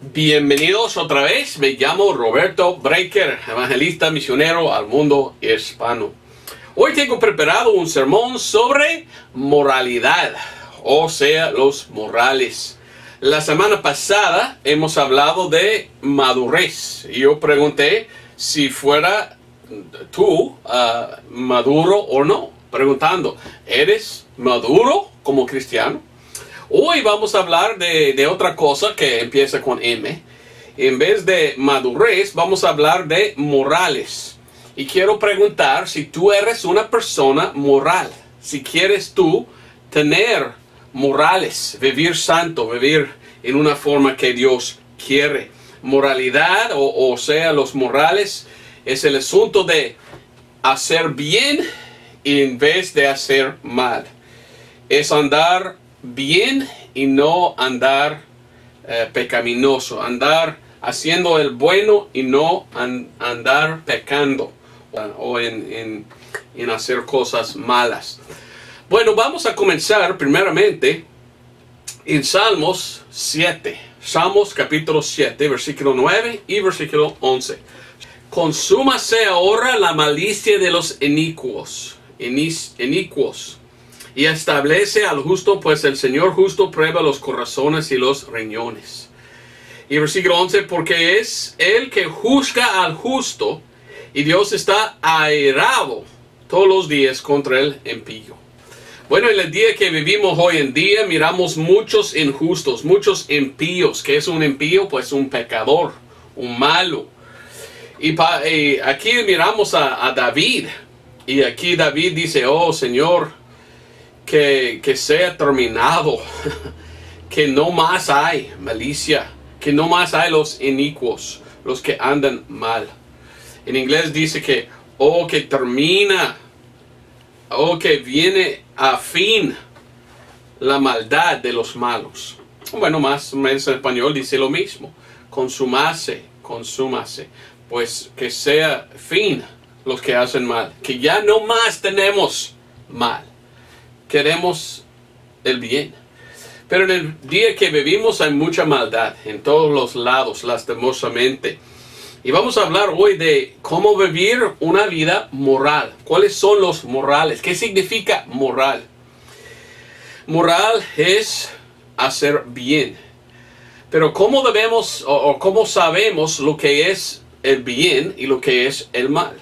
Bienvenidos otra vez, me llamo Roberto Breaker, evangelista misionero al mundo hispano. Hoy tengo preparado un sermón sobre moralidad, o sea, los morales. La semana pasada hemos hablado de madurez y yo pregunté si fuera tú maduro o no, preguntando, ¿eres maduro como cristiano? Hoy vamos a hablar de otra cosa que empieza con M. En vez de madurez, vamos a hablar de morales. Y quiero preguntar si tú eres una persona moral. Si quieres tú tener morales, vivir santo, vivir en una forma que Dios quiere. Moralidad, o sea, los morales, es el asunto de hacer bien en vez de hacer mal. Es andar bien y no andar pecaminoso, andar haciendo el bueno y no andar pecando o en hacer cosas malas. Bueno, vamos a comenzar primeramente en Salmos 7, Salmos capítulo 7, versículo 9 y versículo 11. Consúmase ahora la malicia de los inicuos. Y establece al justo, pues el Señor justo prueba los corazones y los riñones. Y versículo 11, porque es Él que juzga al justo, y Dios está airado todos los días contra el impío. Bueno, en el día que vivimos hoy en día, miramos muchos injustos, muchos impíos. ¿Qué es un impío? Pues un pecador, un malo. Y aquí miramos a David, y aquí David dice, oh Señor, que sea terminado, que no más hay malicia, que no más hay los inicuos, los que andan mal. En inglés dice que, que termina, que viene a fin la maldad de los malos. Bueno, más o menos en español dice lo mismo, consúmase, pues que sea fin los que hacen mal, que ya no más tenemos mal. Queremos el bien. Pero en el día que vivimos hay mucha maldad en todos los lados, lastimosamente. Y vamos a hablar hoy de cómo vivir una vida moral. ¿Cuáles son los morales? ¿Qué significa moral? Moral es hacer bien. Pero ¿cómo debemos o cómo sabemos lo que es el bien y lo que es el mal?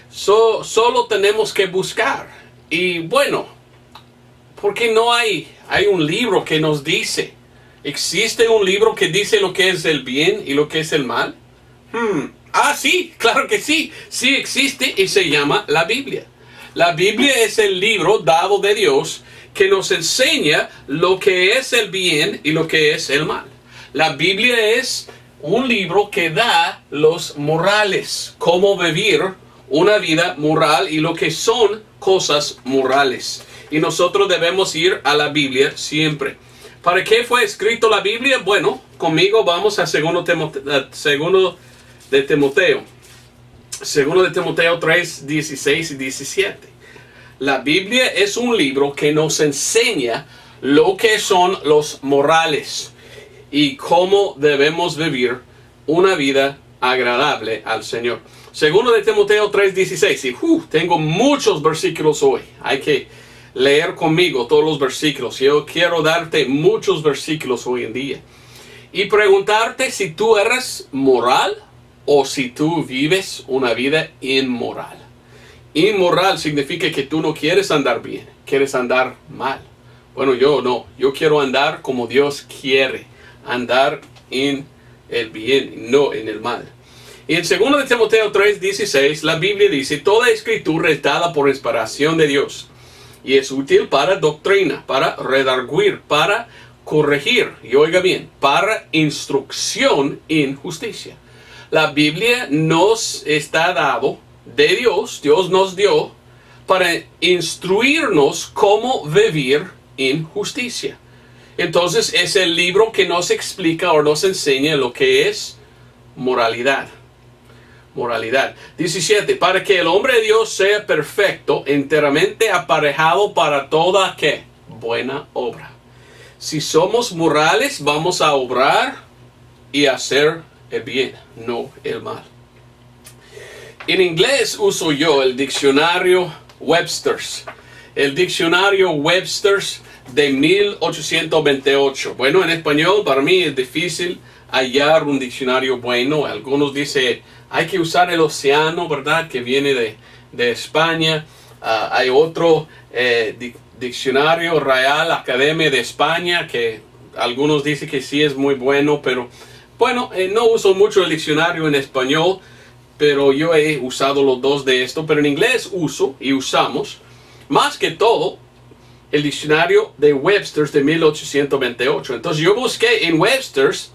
Solo tenemos que buscar. Y bueno, porque no hay un libro que nos dice. ¿Existe un libro que dice lo que es el bien y lo que es el mal? Sí, claro que sí. Sí existe y se llama la Biblia. La Biblia es el libro dado de Dios que nos enseña lo que es el bien y lo que es el mal. La Biblia es un libro que da los morales, cómo vivir una vida moral y lo que son cosas morales. Y nosotros debemos ir a la Biblia siempre. ¿Para qué fue escrito la Biblia? Bueno, conmigo vamos a segundo de Timoteo 3, 16 y 17. La Biblia es un libro que nos enseña lo que son los morales y cómo debemos vivir una vida agradable al Señor. Segundo de Timoteo 3, 16. Y tengo muchos versículos hoy. Hay que leer conmigo todos los versículos. Yo quiero darte muchos versículos hoy en día. Y preguntarte si tú eres moral o si tú vives una vida inmoral. Inmoral significa que tú no quieres andar bien, quieres andar mal. Bueno, yo no. Yo quiero andar como Dios quiere. Andar en el bien, no en el mal. Y en 2 de Timoteo 3, 16, la Biblia dice, toda escritura es dada por inspiración de Dios. Y es útil para doctrina, para redarguir, para corregir, y oiga bien, para instrucción en justicia. La Biblia nos está dado de Dios, Dios nos dio, para instruirnos cómo vivir en justicia. Entonces es el libro que nos explica o nos enseña lo que es moralidad. Moralidad. 17. Para que el hombre de Dios sea perfecto, enteramente aparejado para toda ¿qué? Buena obra. Si somos morales, vamos a obrar y hacer el bien, no el mal. En inglés uso yo el diccionario Webster's. El diccionario Webster's de 1828. Bueno, en español para mí es difícil hallar un diccionario bueno. Algunos dicen hay que usar el Océano, ¿verdad? Que viene de España. Hay otro diccionario Real Academia de España que algunos dicen que sí es muy bueno, pero bueno, no uso mucho el diccionario en español, pero yo he usado los dos de esto. Pero en inglés uso y usamos más que todo el diccionario de Webster's de 1828. Entonces yo busqué en Webster's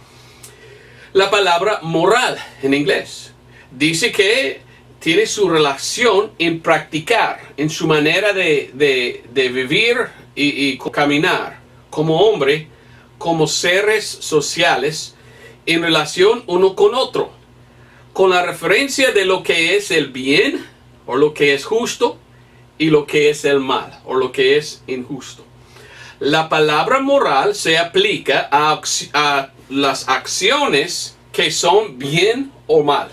la palabra moral en inglés. Dice que tiene su relación en practicar, en su manera de vivir y caminar como hombre, como seres sociales, en relación uno con otro, con la referencia de lo que es el bien o lo que es justo y lo que es el mal o lo que es injusto. La palabra moral se aplica a las acciones que son bien o mal,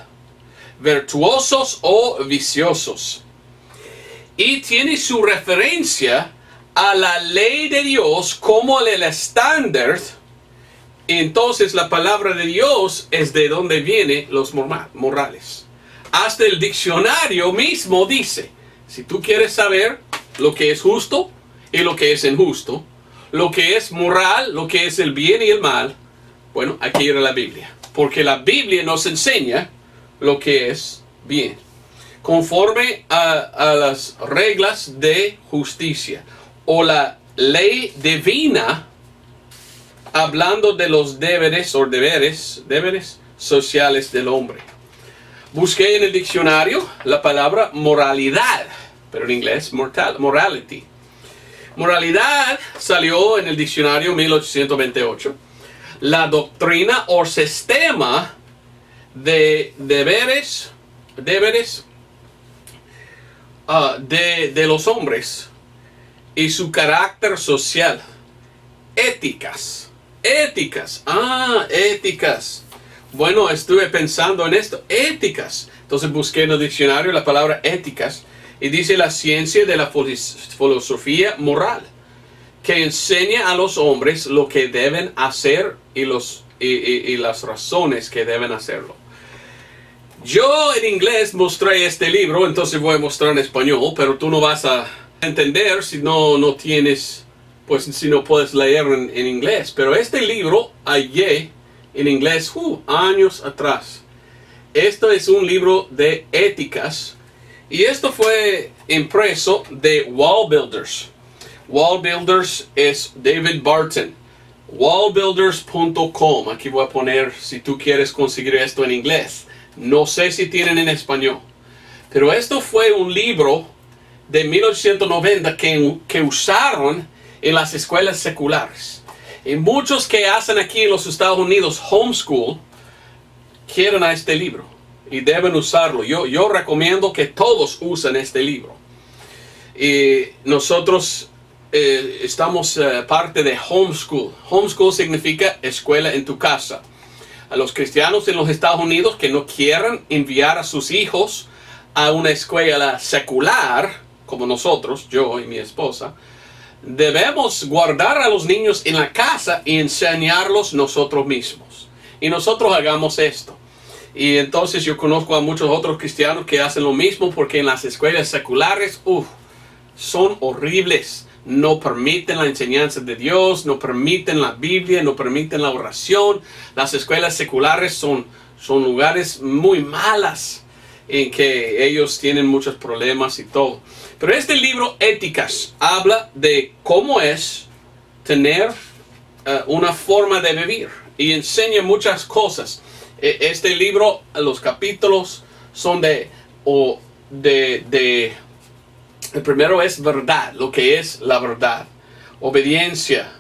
virtuosos o viciosos, y tiene su referencia a la ley de Dios como el estándar. Entonces la palabra de Dios es de donde vienen los morales. Hasta el diccionario mismo dice, si tú quieres saber lo que es justo y lo que es injusto, lo que es moral, lo que es el bien y el mal, bueno, hay que ir a la Biblia, porque la Biblia nos enseña lo que es bien, conforme a las reglas de justicia o la ley divina, hablando de los deberes sociales del hombre. Busqué en el diccionario la palabra moralidad, pero en inglés morality. Moralidad salió en el diccionario 1828. La doctrina o sistema de deberes de los hombres y su carácter social. Éticas. Éticas. Bueno, estuve pensando en esto. Éticas. Entonces busqué en el diccionario la palabra éticas y dice la ciencia de la filosofía moral, que enseña a los hombres lo que deben hacer y las razones que deben hacerlo. Yo en inglés mostré este libro, entonces voy a mostrar en español, pero tú no vas a entender si no tienes, pues si no puedes leer en inglés. Pero este libro hallé en inglés años atrás. Esto es un libro de éticas y esto fue impreso de Wall Builders. Wall Builders es David Barton. Wallbuilders.com. Aquí voy a poner si tú quieres conseguir esto en inglés. No sé si tienen en español. Pero esto fue un libro de 1890 que usaron en las escuelas seculares. Y muchos que hacen aquí en los Estados Unidos homeschool quieren a este libro y deben usarlo. Yo recomiendo que todos usen este libro. Y nosotros estamos parte de homeschool. Homeschool significa escuela en tu casa. A los cristianos en los Estados Unidos que no quieran enviar a sus hijos a una escuela secular, como nosotros, yo y mi esposa, debemos guardar a los niños en la casa y enseñarlos nosotros mismos. Y nosotros hagamos esto. Y entonces yo conozco a muchos otros cristianos que hacen lo mismo, porque en las escuelas seculares, son horribles. No permiten la enseñanza de Dios, no permiten la Biblia, no permiten la oración. Las escuelas seculares son lugares muy malas en que ellos tienen muchos problemas y todo. Pero este libro, Éticas, habla de cómo es tener una forma de vivir y enseña muchas cosas. Este libro, los capítulos son el primero es verdad, lo que es la verdad, obediencia,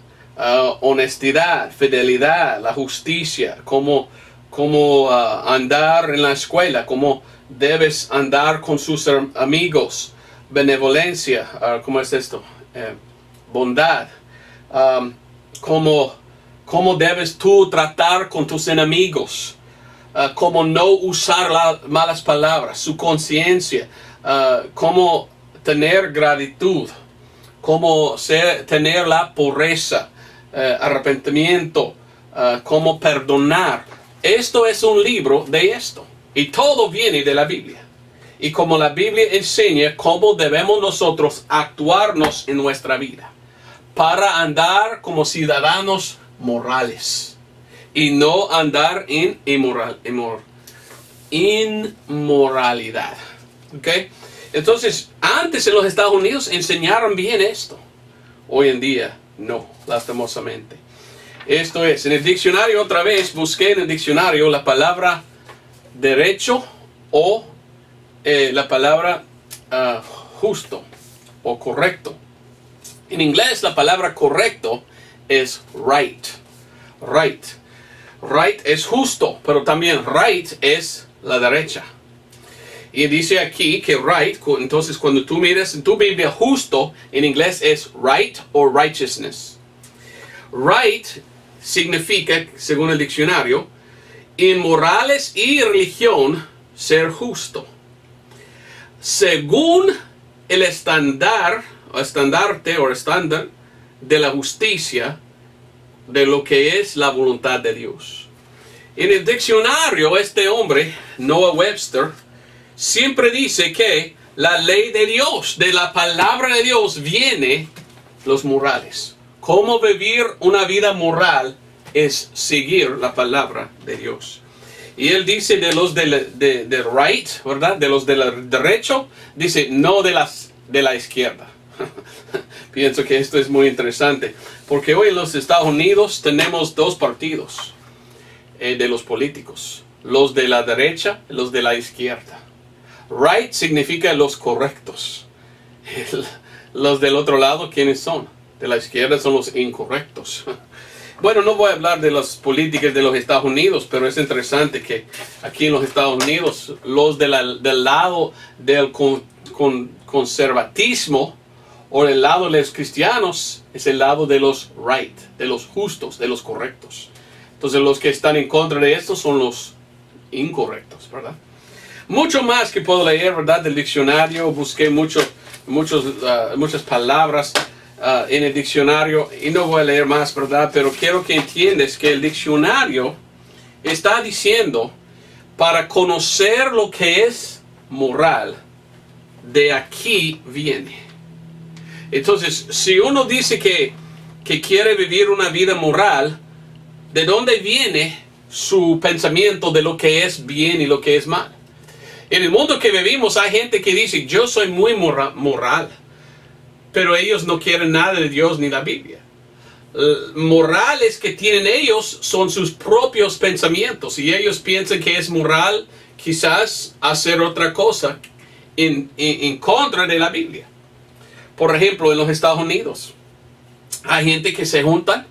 honestidad, fidelidad, la justicia, cómo andar en la escuela, cómo debes andar con sus amigos, benevolencia, ¿cómo es esto? Bondad, cómo cómo debes tú tratar con tus enemigos, cómo no usar malas palabras, su conciencia, cómo tener gratitud, cómo tener la pureza, arrepentimiento, cómo perdonar. Esto es un libro de esto. Y todo viene de la Biblia. Y como la Biblia enseña cómo debemos nosotros actuarnos en nuestra vida. Para andar como ciudadanos morales. Y no andar en inmoralidad. ¿Ok? Entonces, antes en los Estados Unidos enseñaron bien esto. Hoy en día, no, lastimosamente. Esto es, en el diccionario otra vez, busqué en el diccionario la palabra derecho o la palabra justo o correcto. En inglés la palabra correcto es right. Right. Right es justo, pero también right es la derecha. Y dice aquí que right, entonces cuando tú miras en tu Biblia justo, en inglés es right o righteousness. Right significa, según el diccionario, en morales y religión, ser justo. Según el estándar de la justicia, de lo que es la voluntad de Dios. En el diccionario, este hombre, Noah Webster, siempre dice que la ley de Dios, de la palabra de Dios, viene los morales. Cómo vivir una vida moral es seguir la palabra de Dios. Y él dice de los de right, ¿verdad? De los de la derecho, dice no de la izquierda. Pienso que esto es muy interesante, porque hoy en los Estados Unidos tenemos dos partidos de los políticos. Los de la derecha y los de la izquierda. Right significa los correctos. Los del otro lado, ¿quiénes son? De la izquierda son los incorrectos. Bueno, no voy a hablar de las políticas de los Estados Unidos, pero es interesante que aquí en los Estados Unidos, los del lado del conservatismo o el lado de los cristianos es el lado de los right, de los justos, de los correctos. Entonces los que están en contra de esto son los incorrectos, ¿verdad? Mucho más que puedo leer, ¿verdad? Del diccionario, busqué muchas palabras en el diccionario y no voy a leer más, ¿verdad? Pero quiero que entiendas que el diccionario está diciendo para conocer lo que es moral, de aquí viene. Entonces, si uno dice que quiere vivir una vida moral, ¿de dónde viene su pensamiento de lo que es bien y lo que es mal? En el mundo que vivimos hay gente que dice, yo soy muy moral, pero ellos no quieren nada de Dios ni la Biblia. Morales que tienen ellos son sus propios pensamientos, y ellos piensan que es moral quizás hacer otra cosa en contra de la Biblia. Por ejemplo, en los Estados Unidos hay gente que se juntan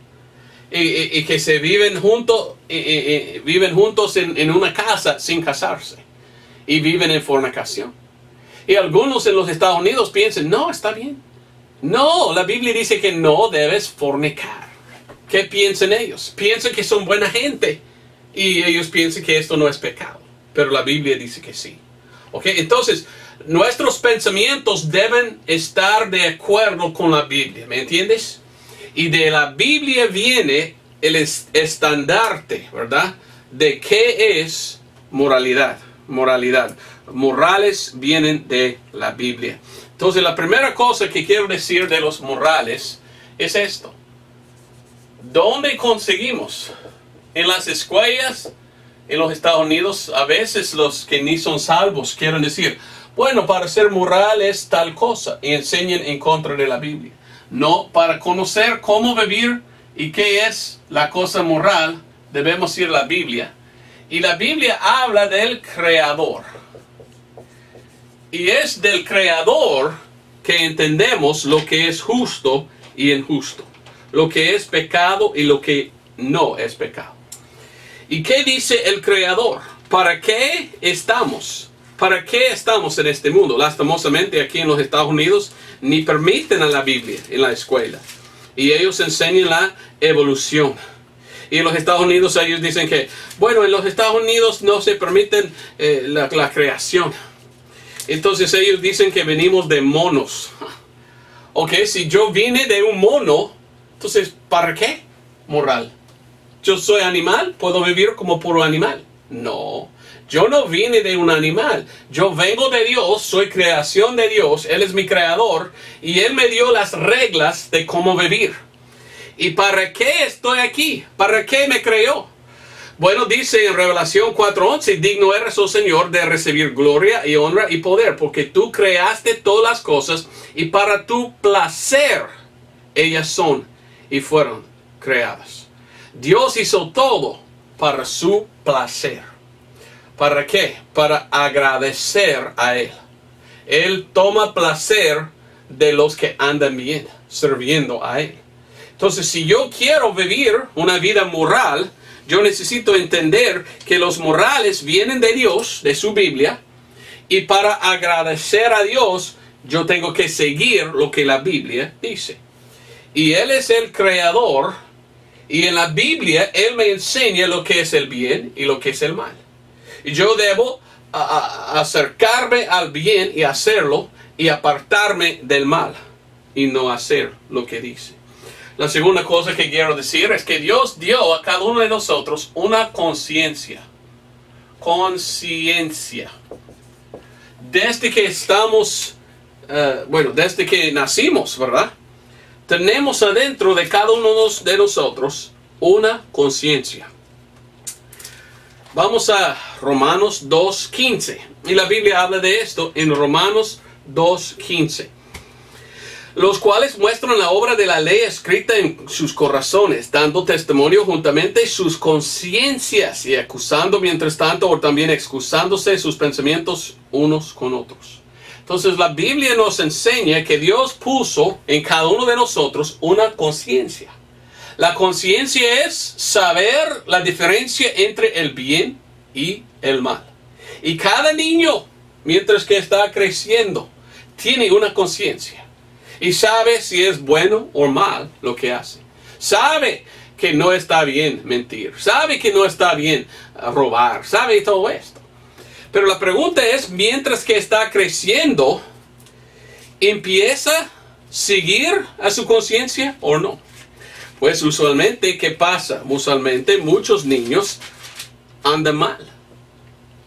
y que se viven juntos en una casa sin casarse y viven en fornicación. Y algunos en los Estados Unidos piensan, no, está bien. No, la Biblia dice que no debes fornicar. ¿Qué piensan ellos? Piensan que son buena gente y ellos piensan que esto no es pecado. Pero la Biblia dice que sí. ¿Ok? Entonces, nuestros pensamientos deben estar de acuerdo con la Biblia. ¿Me entiendes? Y de la Biblia viene el estandarte, ¿verdad? De qué es moralidad. Morales vienen de la Biblia. Entonces, la primera cosa que quiero decir de los morales es esto. ¿Dónde conseguimos? En las escuelas en los Estados Unidos, a veces los que ni son salvos quieren decir, bueno, para ser moral es tal cosa, y enseñan en contra de la Biblia. No, para conocer cómo vivir y qué es la cosa moral, debemos ir a la Biblia. Y la Biblia habla del Creador. Y es del Creador que entendemos lo que es justo y injusto. Lo que es pecado y lo que no es pecado. ¿Y qué dice el Creador? ¿Para qué estamos? ¿Para qué estamos en este mundo? Lastimosamente aquí en los Estados Unidos ni permiten a la Biblia en la escuela. Y ellos enseñan la evolución. Y en los Estados Unidos ellos dicen que, bueno, en los Estados Unidos no se permiten la creación. Entonces ellos dicen que venimos de monos. Ok, si yo vine de un mono, entonces, ¿para qué moral? ¿Yo soy animal? ¿Puedo vivir como puro animal? No. Yo no vine de un animal. Yo vengo de Dios, soy creación de Dios. Él es mi creador y Él me dio las reglas de cómo vivir. ¿Y para qué estoy aquí? ¿Para qué me creó? Bueno, dice en Revelación 4:11, digno eres, oh Señor, de recibir gloria y honra y poder, porque tú creaste todas las cosas y para tu placer ellas son y fueron creadas. Dios hizo todo para su placer. ¿Para qué? Para agradecer a Él. Él toma placer de los que andan bien, sirviendo a Él. Entonces, si yo quiero vivir una vida moral, yo necesito entender que los morales vienen de Dios, de su Biblia, y para agradecer a Dios, yo tengo que seguir lo que la Biblia dice. Y Él es el creador, y en la Biblia Él me enseña lo que es el bien y lo que es el mal. Y yo debo acercarme al bien y hacerlo, y apartarme del mal, y no hacer lo que dice. La segunda cosa que quiero decir es que Dios dio a cada uno de nosotros una conciencia. Conciencia. Desde que estamos, desde que nacimos, ¿verdad? Tenemos adentro de cada uno de nosotros una conciencia. Vamos a Romanos 2:15. Y la Biblia habla de esto en Romanos 2:15. Los cuales muestran la obra de la ley escrita en sus corazones, dando testimonio juntamente sus conciencias y acusando mientras tanto, o también excusándose sus pensamientos unos con otros. Entonces la Biblia nos enseña que Dios puso en cada uno de nosotros una conciencia. La conciencia es saber la diferencia entre el bien y el mal. Y cada niño, mientras que está creciendo, tiene una conciencia. Y sabe si es bueno o mal lo que hace. Sabe que no está bien mentir. Sabe que no está bien robar. Sabe todo esto. Pero la pregunta es, mientras que está creciendo, ¿empieza a seguir a su conciencia o no? Pues usualmente, ¿qué pasa? Usualmente muchos niños andan mal.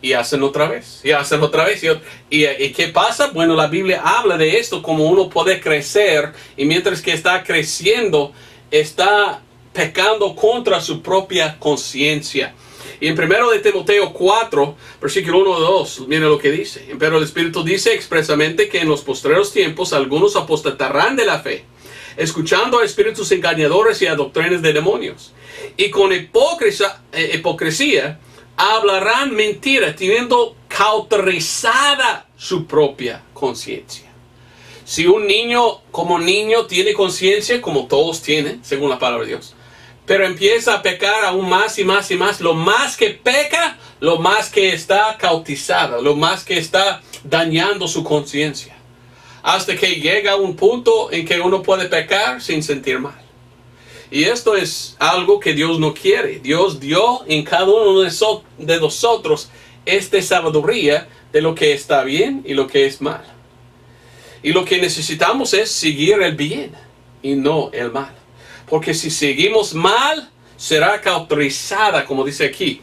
Y hacen otra vez, y hacen otra vez. ¿Y qué pasa? Bueno, la Biblia habla de esto, como uno puede crecer, y mientras que está creciendo, está pecando contra su propia conciencia. Y en 1 de Timoteo 4, versículo 1 y 2, mira lo que dice. Pero el Espíritu dice expresamente que en los postreros tiempos algunos apostatarán de la fe, escuchando a espíritus engañadores y a doctrinas de demonios. Y con hipocresía hablarán mentira, teniendo cauterizada su propia conciencia. Si un niño, como niño, tiene conciencia, como todos tienen, según la palabra de Dios, pero empieza a pecar aún más y más y más, lo más que peca, lo más que está cauterizada, lo más que está dañando su conciencia, hasta que llega a un punto en que uno puede pecar sin sentir mal. Y esto es algo que Dios no quiere. Dios dio en cada uno de nosotros esta sabiduría de lo que está bien y lo que es mal. Y lo que necesitamos es seguir el bien y no el mal. Porque si seguimos mal, será cauterizada, como dice aquí.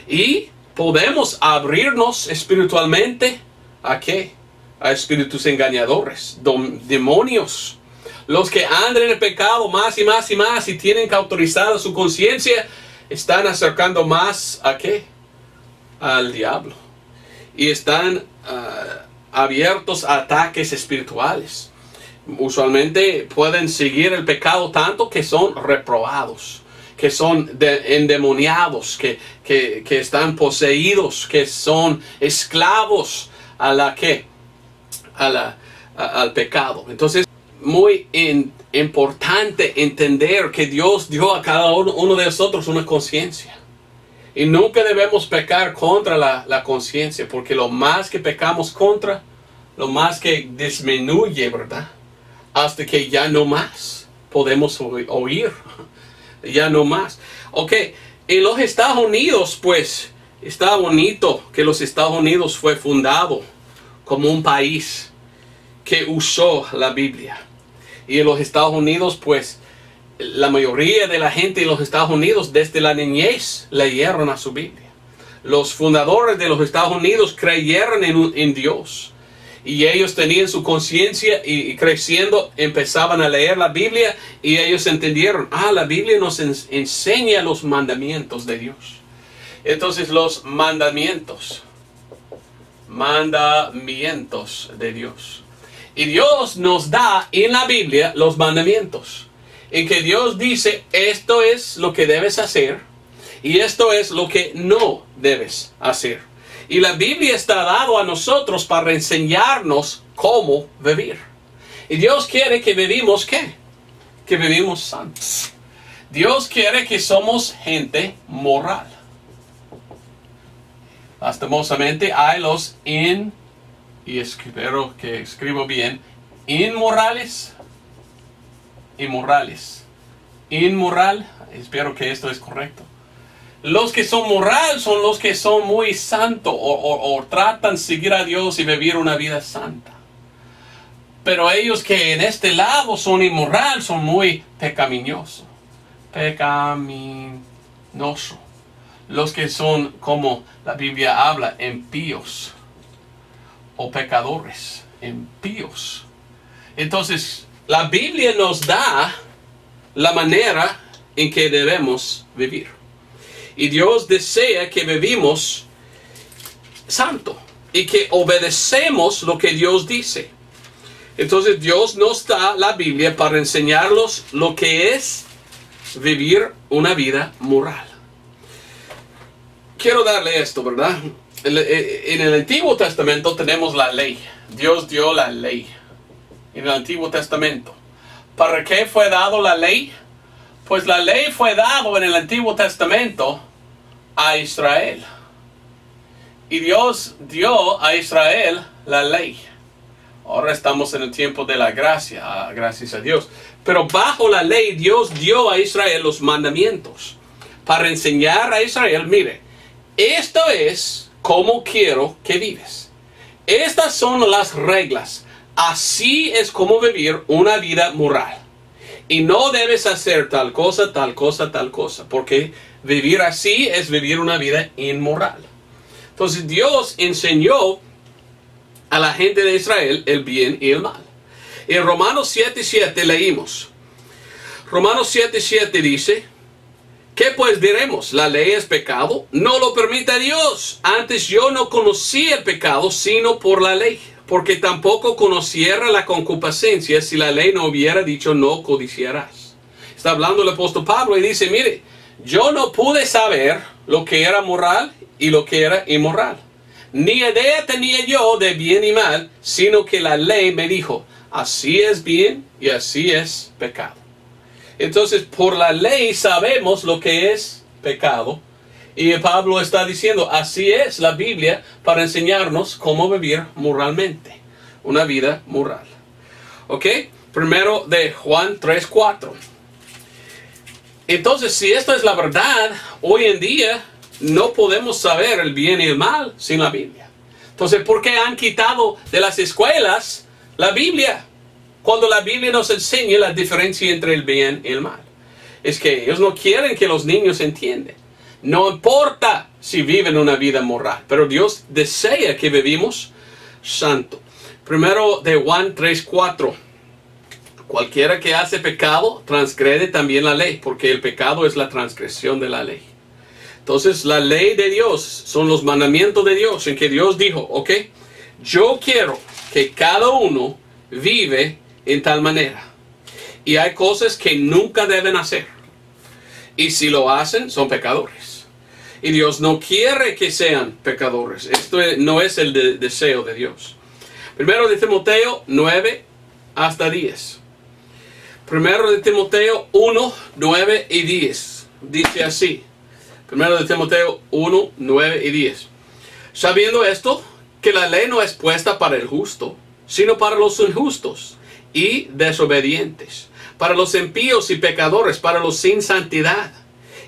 Y podemos abrirnos espiritualmente ¿a qué? A espíritus engañadores, demonios. Los que andan en el pecado más y más y más y tienen cauterizada su conciencia, están acercando más ¿a qué? Al diablo. Y están abiertos a ataques espirituales. Usualmente pueden seguir el pecado tanto que son reprobados, que son endemoniados, que están poseídos, que son esclavos a la ¿qué? Al pecado. Entonces, muy importante entender que Dios dio a cada uno de nosotros una conciencia. Y nunca debemos pecar contra la conciencia, porque lo más que pecamos contra, lo más que disminuye, ¿verdad? Hasta que ya no más podemos oír ya no más. Ok, en los Estados Unidos, pues, está bonito que los Estados Unidos fue fundado como un país que usó la Biblia. Y en los Estados Unidos, pues, la mayoría de la gente en los Estados Unidos desde la niñez leyeron a su Biblia. Los fundadores de los Estados Unidos creyeron en Dios. Y ellos tenían su conciencia y creciendo empezaban a leer la Biblia y ellos entendieron, la Biblia nos enseña los mandamientos de Dios. Entonces los mandamientos de Dios. Y Dios nos da en la Biblia los mandamientos. En que Dios dice, esto es lo que debes hacer y esto es lo que no debes hacer. Y la Biblia está dado a nosotros para enseñarnos cómo vivir. Y Dios quiere que vivimos ¿qué? Que vivimos santos. Dios quiere que somos gente moral. Lastimosamente hay los y espero que escribo bien, inmorales. Inmoral, espero que esto es correcto. Los que son moral son los que son muy santos o tratan de seguir a Dios y vivir una vida santa. Pero ellos que en este lado son inmoral son muy pecaminosos. Los que son, como la Biblia habla, impíos o pecadores, impíos. Entonces, la Biblia nos da la manera en que debemos vivir. Y Dios desea que vivimos santo y que obedecemos lo que Dios dice. Entonces Dios nos da la Biblia para enseñarnos lo que es vivir una vida moral. Quiero darle esto, ¿verdad? En el Antiguo Testamento tenemos la ley. Dios dio la ley en el Antiguo Testamento. ¿Para qué fue dado la ley? Pues la ley fue dado en el Antiguo Testamento a Israel. Y Dios dio a Israel la ley. Ahora estamos en el tiempo de la gracia, gracias a Dios. Pero bajo la ley Dios dio a Israel los mandamientos. Para enseñar a Israel, mire, esto es como quiero que vives. Estas son las reglas. Así es como vivir una vida moral. Y no debes hacer tal cosa, tal cosa, tal cosa. Porque vivir así es vivir una vida inmoral. Entonces Dios enseñó a la gente de Israel el bien y el mal. En Romanos 7:7 leímos. Romanos 7:7 dice, ¿qué pues diremos? ¿La ley es pecado? No lo permite Dios. Antes yo no conocí el pecado sino por la ley. Porque tampoco conociera la concupiscencia si la ley no hubiera dicho no codiciarás. Está hablando el apóstol Pablo y dice, mire, yo no pude saber lo que era moral y lo que era inmoral. Ni idea tenía yo de bien y mal, sino que la ley me dijo, así es bien y así es pecado. Entonces, por la ley sabemos lo que es pecado. Y Pablo está diciendo, así es la Biblia para enseñarnos cómo vivir moralmente. Una vida moral. ¿Ok? Primero de Juan 3:4. Entonces, si esta es la verdad, hoy en día no podemos saber el bien y el mal sin la Biblia. Entonces, ¿por qué han quitado de las escuelas la Biblia? Cuando la Biblia nos enseña la diferencia entre el bien y el mal. Es que ellos no quieren que los niños entiendan. No importa si viven una vida moral, pero Dios desea que vivimos santo. Primero de Juan 3:4. Cualquiera que hace pecado transgrede también la ley, porque el pecado es la transgresión de la ley. Entonces la ley de Dios son los mandamientos de Dios, en que Dios dijo, ok, yo quiero que cada uno vive en tal manera. Y hay cosas que nunca deben hacer. Y si lo hacen, son pecadores. Y Dios no quiere que sean pecadores. Esto no es el deseo de Dios. Primero de Timoteo 9 hasta 10. Primero de Timoteo 1, 9 y 10. Dice así. Primero de Timoteo 1, 9 y 10. Sabiendo esto, que la ley no es puesta para el justo, sino para los injustos y desobedientes, para los impíos y pecadores, para los sin santidad,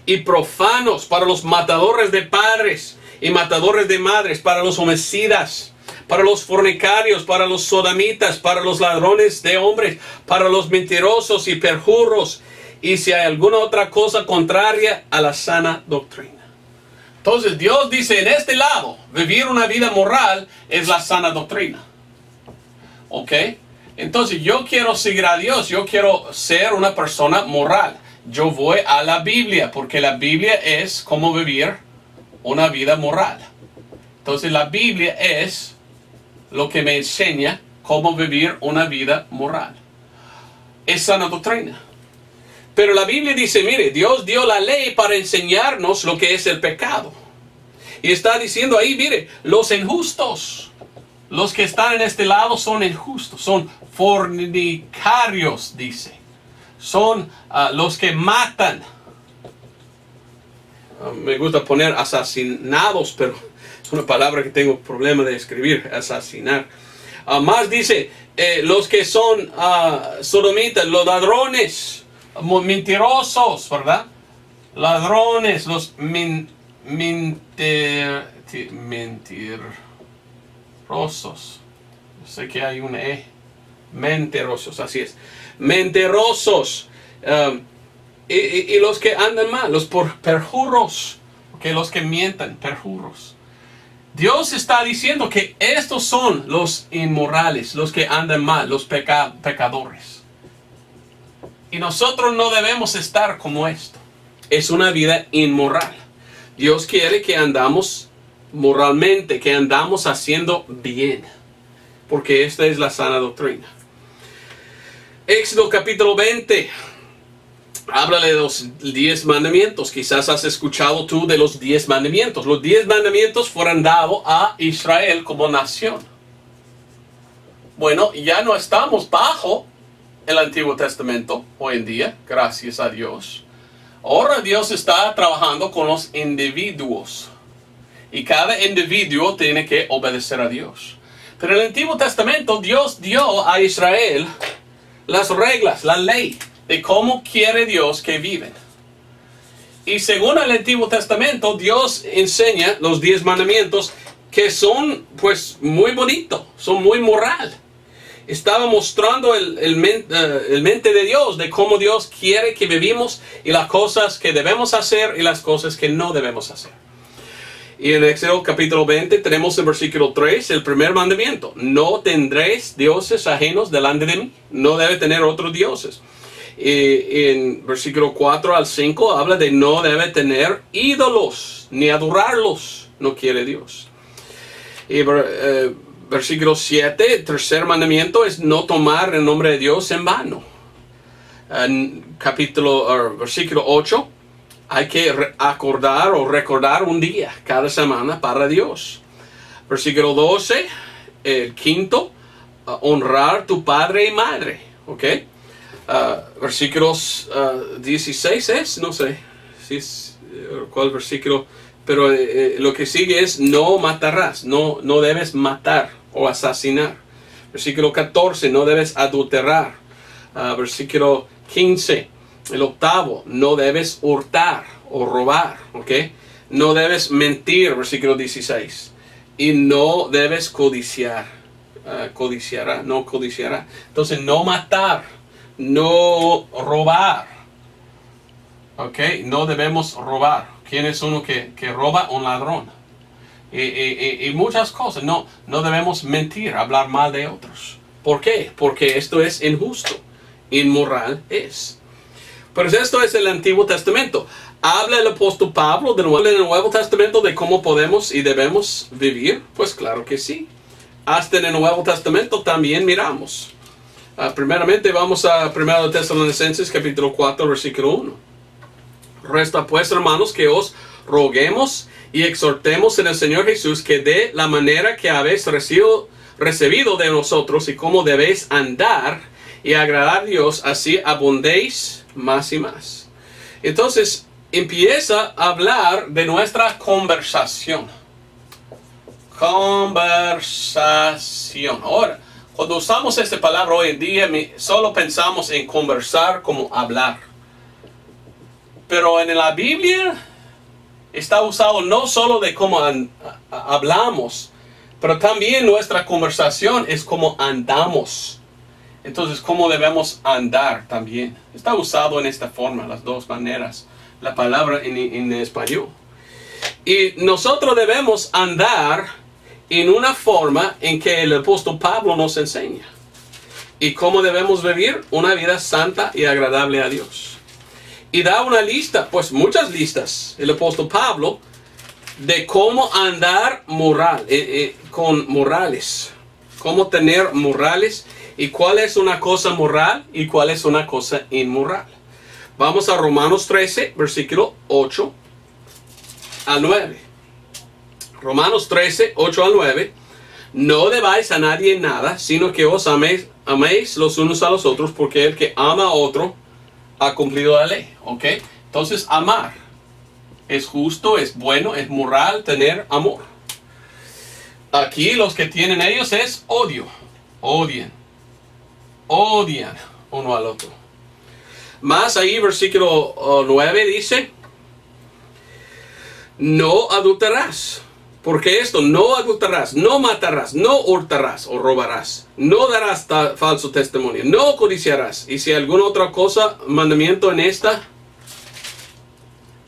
y profanos, para los matadores de padres y matadores de madres, para los homicidas, para los fornicarios, para los sodomitas, para los ladrones de hombres, para los mentirosos y perjuros, y si hay alguna otra cosa contraria a la sana doctrina. Entonces Dios dice, en este lado, vivir una vida moral es la sana doctrina. ¿Ok? Entonces yo quiero seguir a Dios, yo quiero ser una persona moral. Yo voy a la Biblia, porque la Biblia es cómo vivir una vida moral. Entonces la Biblia es lo que me enseña cómo vivir una vida moral. Es sana doctrina. Pero la Biblia dice, mire, Dios dio la ley para enseñarnos lo que es el pecado. Y está diciendo ahí, mire, los injustos, los que están en este lado son injustos, son fornicarios, dice. Son los que matan. Me gusta poner asesinados, pero es una palabra que tengo problema de escribir, asesinar. Más dice, los que son sodomitas, los ladrones, mentirosos, ¿verdad? Ladrones, los mentirosos. Sé que hay una E. Mentirosos, así es. Mentirosos. Y los que andan mal, los perjuros. Okay, los que mientan, perjuros. Dios está diciendo que estos son los inmorales, los que andan mal, los pecadores. Y nosotros no debemos estar como esto. Es una vida inmoral. Dios quiere que andamos moralmente, que andamos haciendo bien. Porque esta es la sana doctrina. Éxodo capítulo 20. Háblale de los 10 mandamientos. Quizás has escuchado tú de los 10 mandamientos. Los 10 mandamientos fueron dados a Israel como nación. Bueno, ya no estamos bajo el Antiguo Testamento hoy en día, gracias a Dios. Ahora Dios está trabajando con los individuos. Y cada individuo tiene que obedecer a Dios. Pero en el Antiguo Testamento Dios dio a Israel las reglas, la ley de cómo quiere Dios que viven. Y según el Antiguo Testamento, Dios enseña los 10 mandamientos que son pues muy bonitos, son muy moral. Estaba mostrando el mente de Dios, de cómo Dios quiere que vivimos y las cosas que debemos hacer y las cosas que no debemos hacer. Y en Éxodo capítulo 20 tenemos en versículo 3 el primer mandamiento. No tendréis dioses ajenos delante de mí. No debe tener otros dioses. Y en versículo 4 al 5 habla de no debe tener ídolos ni adorarlos. No quiere Dios. Y versículo 7, el tercer mandamiento es no tomar el nombre de Dios en vano. Versículo 8, hay que acordar o recordar un día cada semana para Dios. Versículo 12, el quinto, honrar tu padre y madre. ¿Ok? Versículos 16 es, no sé si es cuál versículo, pero lo que sigue es no matarás, no debes matar o asesinar. Versículo 14, no debes adulterar. Versículo 15, el octavo, no debes hurtar o robar. ¿Ok? No debes mentir, versículo 16. Y no debes codiciar. No codiciará. Entonces, no matar, no robar. ¿Ok? No debemos robar. ¿Quién es uno que roba? Un ladrón. Y muchas cosas. No debemos mentir, hablar mal de otros. ¿Por qué? Porque esto es injusto. Inmoral es. Pero esto es el Antiguo Testamento. ¿Habla el apóstol Pablo de nuevo en el Nuevo Testamento de cómo podemos y debemos vivir? Pues claro que sí. Hasta en el Nuevo Testamento también miramos. Primeramente vamos a 1 Tesalonicenses capítulo 4 versículo 1. Resta pues, hermanos, que os roguemos y exhortemos en el Señor Jesús que de la manera que habéis recibido de nosotros y cómo debéis andar y agradar a Dios, así abundéis más y más. Entonces empieza a hablar de nuestra conversación. Conversación. Ahora, Cuando usamos esta palabra hoy en día, solo pensamos en conversar como hablar. Pero en la Biblia está usado no solo de cómo hablamos, pero también nuestra conversación es como andamos. Entonces, cómo debemos andar también. Está usado en esta forma, las dos maneras, la palabra en español. Y nosotros debemos andar en una forma en que el apóstol Pablo nos enseña. Y cómo debemos vivir una vida santa y agradable a Dios. Y da una lista, pues muchas listas, el apóstol Pablo, de cómo andar con morales. Cómo tener morales y cuál es una cosa moral y cuál es una cosa inmoral. Vamos a Romanos 13, versículo 8 al 9. Romanos 13, 8 al 9. No debáis a nadie nada, sino que os améis los unos a los otros, porque el que ama a otro ha cumplido la ley. ¿Ok? Entonces, amar es justo, es bueno, es moral tener amor. Aquí los que tienen ellos es odio. Odian uno al otro. Más ahí, versículo 9 dice: no adulterarás. Porque esto, no adulterarás, no matarás, no hurtarás o robarás, no darás falso testimonio, no codiciarás. Y si alguna otra cosa, mandamiento en esta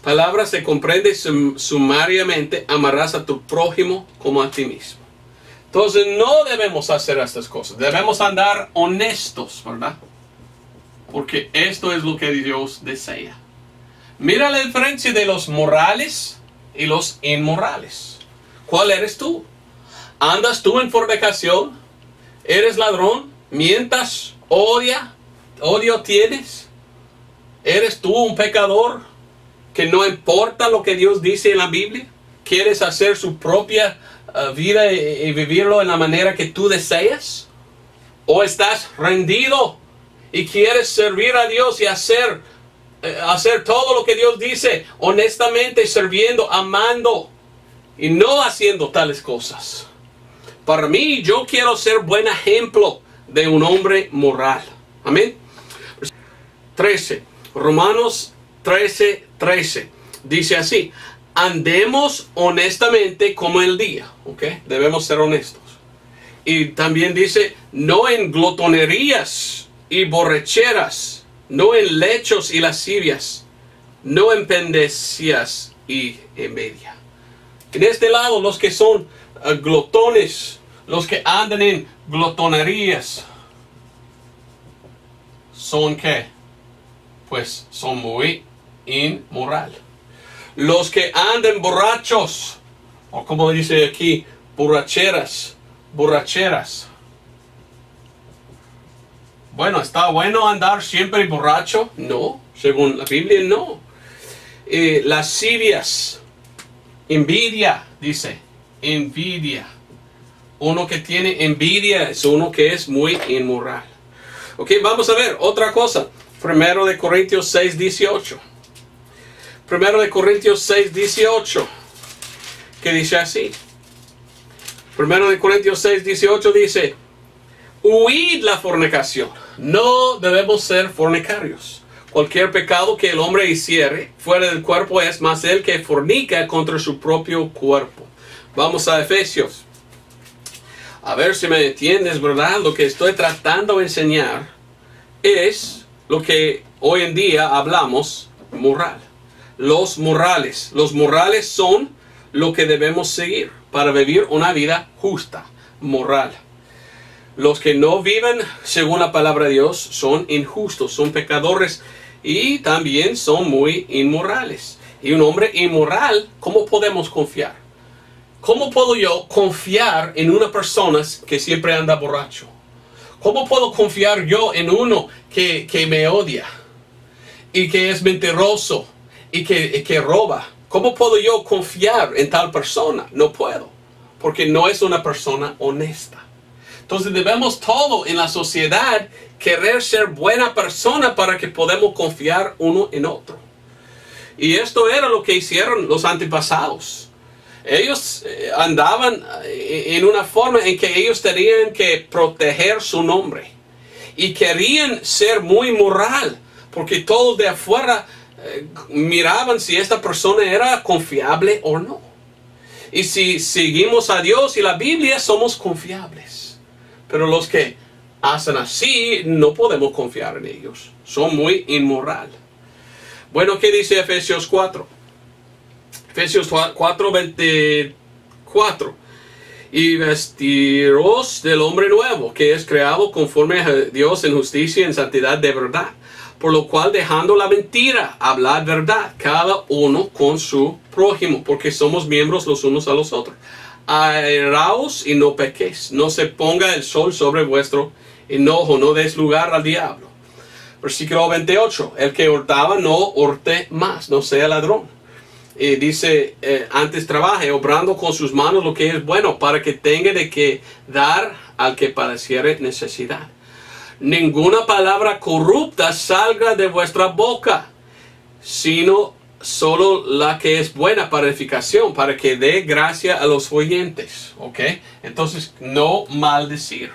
palabra se comprende sumariamente, amarás a tu prójimo como a ti mismo. Entonces no debemos hacer estas cosas, debemos andar honestos, ¿verdad? Porque esto es lo que Dios desea. Mira la diferencia de los morales y los inmorales. ¿Cuál eres tú? ¿Andas tú en fornicación? ¿Eres ladrón? ¿Mientas? ¿Odio tienes? ¿Eres tú un pecador que no importa lo que Dios dice en la Biblia? ¿Quieres hacer su propia vida y vivirlo en la manera que tú deseas? ¿O estás rendido y quieres servir a Dios y hacer todo lo que Dios dice honestamente, sirviendo, amando y no haciendo tales cosas? Para mí, yo quiero ser buen ejemplo de un hombre moral. Amén. 13. Romanos 13. Dice así: andemos honestamente como el día. ¿Ok? Debemos ser honestos. Y también dice: no en glotonerías y borracheras, no en lechos y lascivias, no en pendecias y envidia. En este lado, los que son glotones, los que andan en glotonerías, ¿son qué? Pues son muy inmoral. Los que andan borrachos, o como dice aquí, borracheras. Bueno, ¿está bueno andar siempre borracho? No, según la Biblia no. Lascivias. Envidia, dice, envidia. Uno que tiene envidia es uno que es muy inmoral. Ok, vamos a ver otra cosa. 1 Corintios 6, 18. 1 Corintios 6, 18. Que dice así. 1 Corintios 6, 18 dice: huid la fornicación. No debemos ser fornicarios. Cualquier pecado que el hombre hiciere fuera del cuerpo es más el que fornica contra su propio cuerpo. Vamos a Efesios. A ver si me entiendes, ¿verdad? Lo que estoy tratando de enseñar es lo que hoy en día hablamos moral. Los morales. Los morales son lo que debemos seguir para vivir una vida justa, moral. Los que no viven según la palabra de Dios son injustos, son pecadores y también son muy inmorales. Y un hombre inmoral, ¿cómo podemos confiar? ¿Cómo puedo yo confiar en una persona que siempre anda borracho? ¿Cómo puedo confiar yo en uno que me odia y que es mentiroso y que roba? ¿Cómo puedo yo confiar en tal persona? No puedo, porque no es una persona honesta. Entonces debemos todo en la sociedad querer ser buena persona para que podamos confiar uno en otro. Y esto era lo que hicieron los antepasados. Ellos andaban en una forma en que ellos tenían que proteger su nombre. Y querían ser muy moral, porque todos de afuera miraban si esta persona era confiable o no. Y si seguimos a Dios y la Biblia, somos confiables. Pero los que hacen así, no podemos confiar en ellos. Son muy inmoral. Bueno, ¿qué dice Efesios 4? Efesios 4, 24. Y vestiros del hombre nuevo, que es creado conforme a Dios en justicia y en santidad de verdad. Por lo cual, dejando la mentira, hablad verdad, cada uno con su prójimo, porque somos miembros los unos a los otros. Airaos y no pequéis, no se ponga el sol sobre vuestro enojo, no des lugar al diablo. Versículo 28, el que hurtaba no hurte más, no sea ladrón. Y dice, antes trabaje, obrando con sus manos lo que es bueno, para que tenga de qué dar al que padeciere necesidad. Ninguna palabra corrupta salga de vuestra boca, sino solo la que es buena para edificación, para que dé gracia a los oyentes. ¿Ok? Entonces, no maldecir.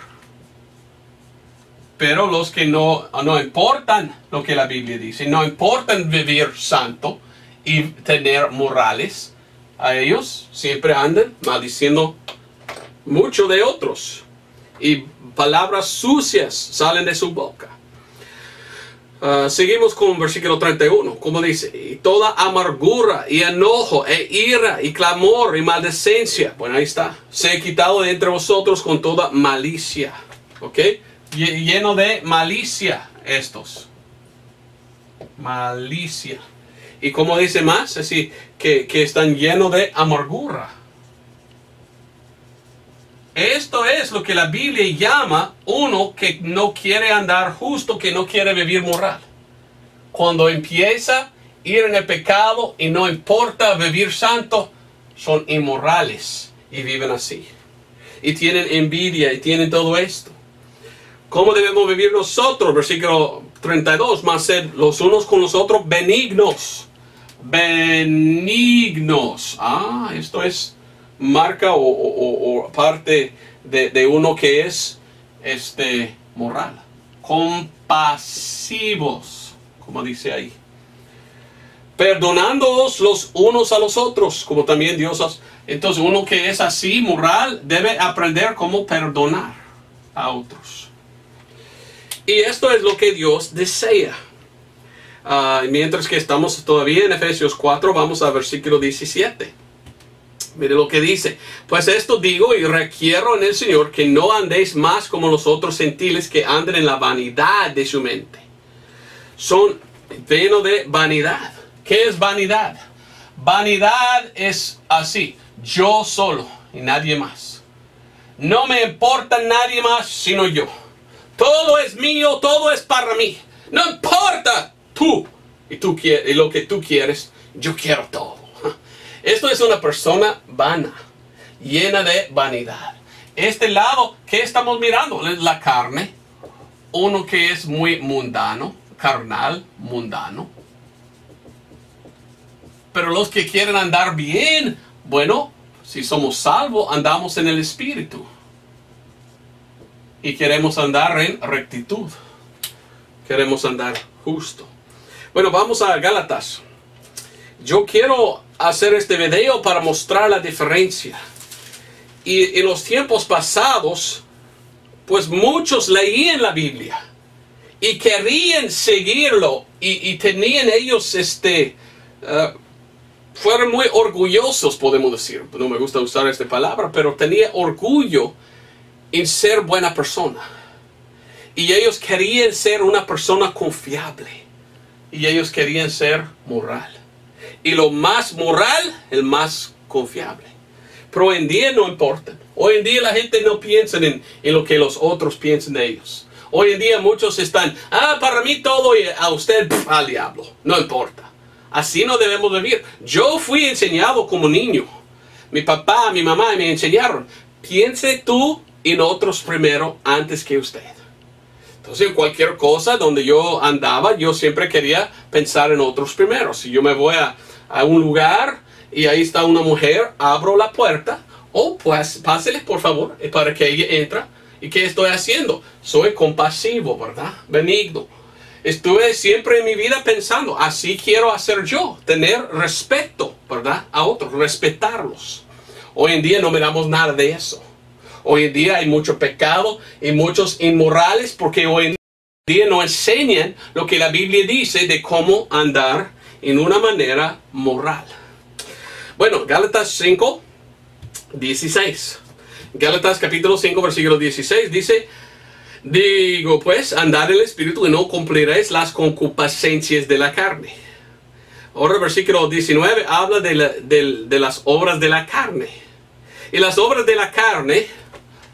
Pero los que no importan lo que la Biblia dice, no importan vivir santo y tener morales, a ellos siempre andan maldiciendo mucho de otros. Y palabras sucias salen de su boca. Seguimos con versículo 31. Como dice, y toda amargura y enojo e ira y clamor y maldicencia. Bueno, ahí está. Se ha quitado de entre vosotros con toda malicia. ¿Ok? Lleno de malicia estos. Malicia. Y como dice más, así que están llenos de amargura. Esto es lo que la Biblia llama uno que no quiere andar justo, que no quiere vivir moral. Cuando empieza a ir en el pecado y no importa vivir santo, son inmorales y viven así. Y tienen envidia y tienen todo esto. ¿Cómo debemos vivir nosotros? Versículo 32, más sed los unos con los otros benignos. Benignos. Esto es marca o parte de uno que es moral. Compasivos, como dice ahí. Perdonándoos los unos a los otros, como también Dios hace. Entonces uno que es así, moral, debe aprender cómo perdonar a otros. Y esto es lo que Dios desea. Mientras que estamos todavía en Efesios 4, vamos al versículo 17. Mire lo que dice. Pues esto digo y requiero en el Señor que no andéis más como los otros gentiles que andan en la vanidad de su mente. Son llenos de vanidad. ¿Qué es vanidad? Vanidad es así. Yo solo y nadie más. No me importa nadie más sino yo. Todo es mío, todo es para mí. No importa tú y lo que tú quieres. Yo quiero todo. Esto es una persona vana, llena de vanidad. Este lado, ¿qué estamos mirando? La carne. Uno que es muy mundano, carnal, mundano. Pero los que quieren andar bien, bueno, si somos salvos, andamos en el Espíritu. Y queremos andar en rectitud. Queremos andar justo. Bueno, vamos a Gálatas. Yo quiero hacer este video para mostrar la diferencia. Y en los tiempos pasados, pues muchos leían la Biblia. Y querían seguirlo. Y tenían ellos, fueron muy orgullosos, podemos decir. No me gusta usar esta palabra, pero tenía orgullo en ser buena persona. Y ellos querían ser una persona confiable. Y ellos querían ser moral. Y lo más moral, el más confiable. Pero hoy en día no importa. Hoy en día la gente no piensa en lo que los otros piensan de ellos. Hoy en día muchos están, para mí todo y a usted, al diablo. No importa. Así no debemos vivir. Yo fui enseñado como niño. Mi papá, mi mamá me enseñaron. Piense tú en otros primero antes que usted. Entonces, en cualquier cosa donde yo andaba, yo siempre quería pensar en otros primero. Si yo me voy a un lugar y ahí está una mujer, abro la puerta, pues pásele por favor, para que ella entre. ¿Y qué estoy haciendo? Soy compasivo, ¿verdad? Benigno. Estuve siempre en mi vida pensando, así quiero hacer yo, tener respeto, ¿verdad? A otros, respetarlos. Hoy en día no miramos nada de eso. Hoy en día hay mucho pecado y muchos inmorales porque hoy en día no enseñan lo que la Biblia dice de cómo andar en una manera moral. Bueno, Gálatas 5, 16. Gálatas capítulo 5, versículo 16 dice: digo pues, andad en el Espíritu y no cumpliréis las concupiscencias de la carne. Ahora el versículo 19 habla de las obras de la carne. Y las obras de la carne,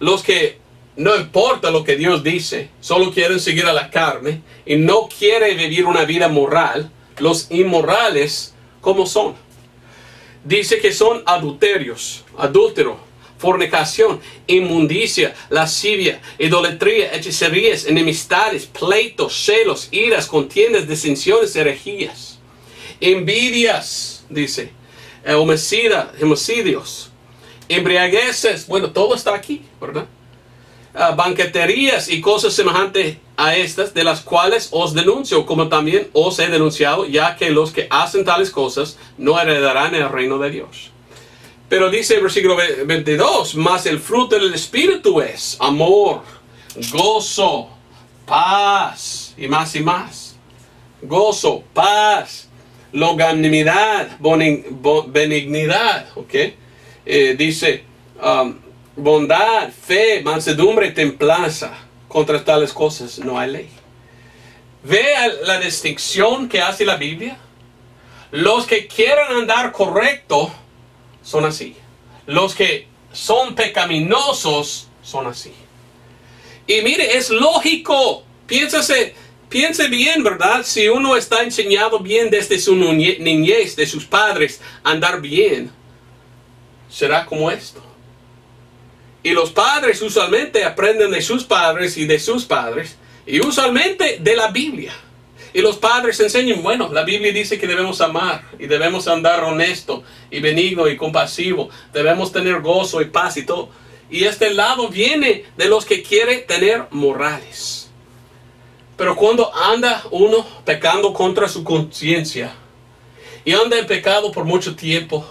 los que no importa lo que Dios dice, solo quieren seguir a la carne y no quieren vivir una vida moral, los inmorales, ¿cómo son? Dice que son adúlteros, fornicación, inmundicia, lascivia, idolatría, hechicerías, enemistades, pleitos, celos, iras, contiendas, disensiones, herejías, envidias, dice, homicidios, embriagueces, bueno, todo está aquí, ¿verdad? Banqueterías y cosas semejantes a estas, de las cuales os denuncio, como también os he denunciado, ya que los que hacen tales cosas no heredarán el reino de Dios. Pero dice el versículo 22, mas el fruto del Espíritu es amor, gozo, paz, y más. Gozo, paz, longanimidad, benignidad, ¿ok? Dice, bondad, fe, mansedumbre, templanza. Contra tales cosas no hay ley. Vea la distinción que hace la Biblia. Los que quieren andar correcto son así. Los que son pecaminosos son así. Y mire, es lógico. Piense bien, ¿verdad? Si uno está enseñado bien desde su niñez, de sus padres, a andar bien, será como esto. Y los padres usualmente aprenden de sus padres y de sus padres, y usualmente de la Biblia. Y los padres enseñan, bueno, la Biblia dice que debemos amar, y debemos andar honesto, y benigno, y compasivo. Debemos tener gozo y paz y todo. Y este lado viene de los que quieren tener morales. Pero cuando anda uno pecando contra su conciencia, y anda en pecado por mucho tiempo,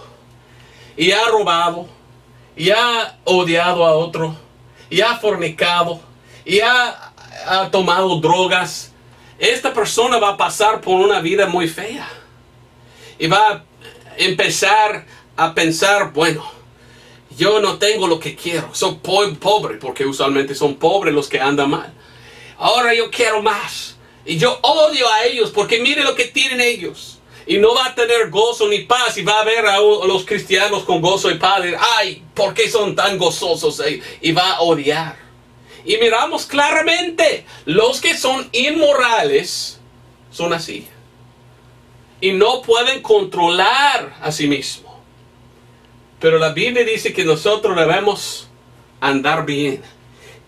y ha robado, y ha odiado a otro, y ha fornicado, y ha tomado drogas, esta persona va a pasar por una vida muy fea. Y va a empezar a pensar, bueno, yo no tengo lo que quiero, soy pobre, porque usualmente son pobres los que andan mal. Ahora yo quiero más, y yo odio a ellos, porque mire lo que tienen ellos. Y no va a tener gozo ni paz. Y va a ver a los cristianos con gozo y paz. Y, ay, ¿por qué son tan gozosos? Y va a odiar. Y miramos claramente, los que son inmorales son así. Y no pueden controlar a sí mismos. Pero la Biblia dice que nosotros debemos andar bien.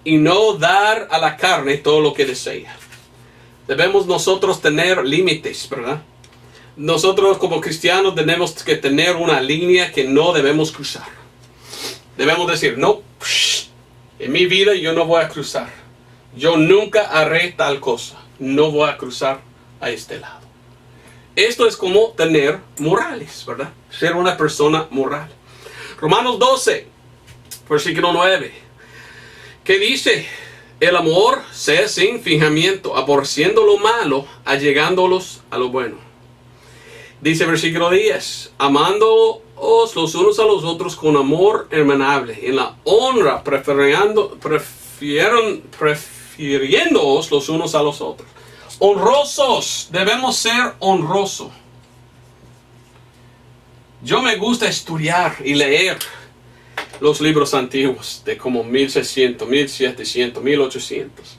Y no dar a la carne todo lo que desea. Debemos nosotros tener límites, ¿verdad? Nosotros como cristianos tenemos que tener una línea que no debemos cruzar. Debemos decir, no, en mi vida yo no voy a cruzar. Yo nunca haré tal cosa. No voy a cruzar a este lado. Esto es como tener morales, ¿verdad? Ser una persona moral. Romanos 12, versículo 9. ¿Qué dice? El amor sea sin fijamiento, aborreciendo lo malo, allegándolos a lo bueno. Dice versículo 10, amándoos los unos a los otros con amor hermanable, en la honra, prefiriéndoos los unos a los otros. Honrosos, debemos ser honrosos. Yo me gusta estudiar y leer los libros antiguos de como 1600, 1700, 1800.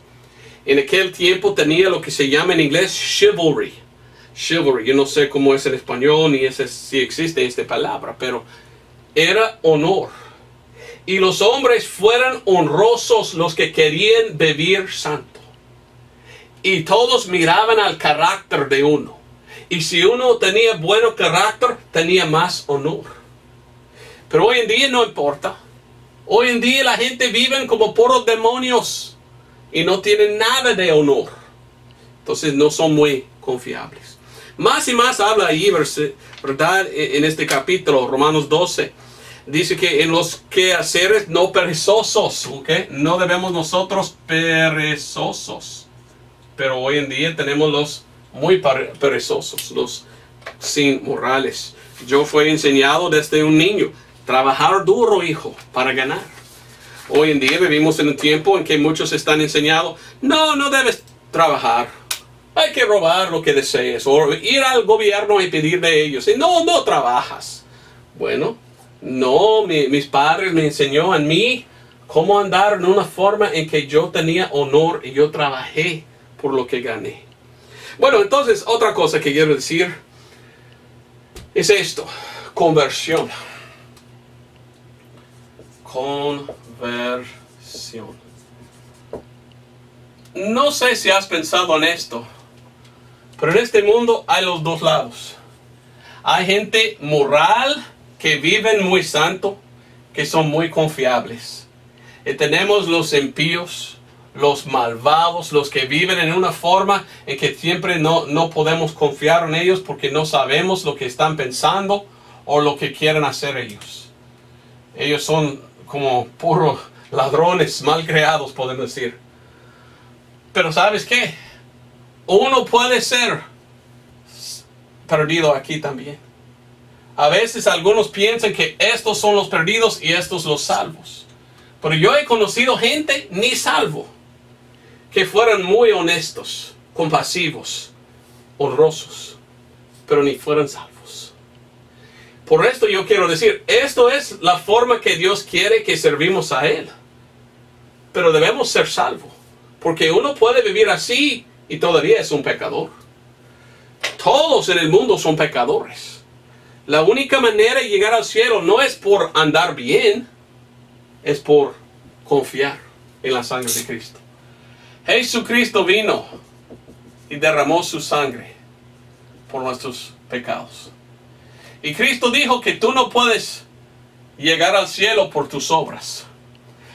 En aquel tiempo tenía lo que se llama en inglés chivalry. Chivalry, yo no sé cómo es en español ni si existe esta palabra, pero era honor. Y los hombres fueran honrosos los que querían vivir santo. Y todos miraban al carácter de uno. Y si uno tenía buen carácter, tenía más honor. Pero hoy en día no importa. Hoy en día la gente vive como puros demonios y no tienen nada de honor. Entonces no son muy confiables. Más y más habla ahí, ¿verdad? En este capítulo, Romanos 12. Dice que en los quehaceres no perezosos, ¿ok? No debemos nosotros perezosos. Pero hoy en día tenemos los muy perezosos, los sin morales. Yo fui enseñado desde un niño, trabajar duro, hijo, para ganar. Hoy en día vivimos en un tiempo en que muchos están enseñados, no debes trabajar. Hay que robar lo que desees, o ir al gobierno y pedir de ellos. Y no trabajas. Bueno, no, mis padres me enseñó a mí cómo andar en una forma en que yo tenía honor y yo trabajé por lo que gané. Bueno, entonces otra cosa que quiero decir es esto, conversión. Conversión. No sé si has pensado en esto, pero en este mundo hay los dos lados. Hay gente moral que viven muy santo, que son muy confiables. Y tenemos los impíos, los malvados, los que viven en una forma en que siempre no podemos confiar en ellos porque no sabemos lo que están pensando o lo que quieren hacer ellos. Ellos son como puros ladrones mal creados, podemos decir. Pero ¿sabes qué? Uno puede ser perdido aquí también. A veces algunos piensan que estos son los perdidos y estos los salvos. Pero yo he conocido gente ni salvo, que fueron muy honestos, compasivos, honrosos, pero ni fueron salvos. Por esto yo quiero decir, esto es la forma que Dios quiere que servimos a Él. Pero debemos ser salvos, porque uno puede vivir así y todavía es un pecador. Todos en el mundo son pecadores. La única manera de llegar al cielo no es por andar bien, es por confiar en la sangre de Cristo. Jesucristo vino y derramó su sangre por nuestros pecados. Y Cristo dijo que tú no puedes llegar al cielo por tus obras.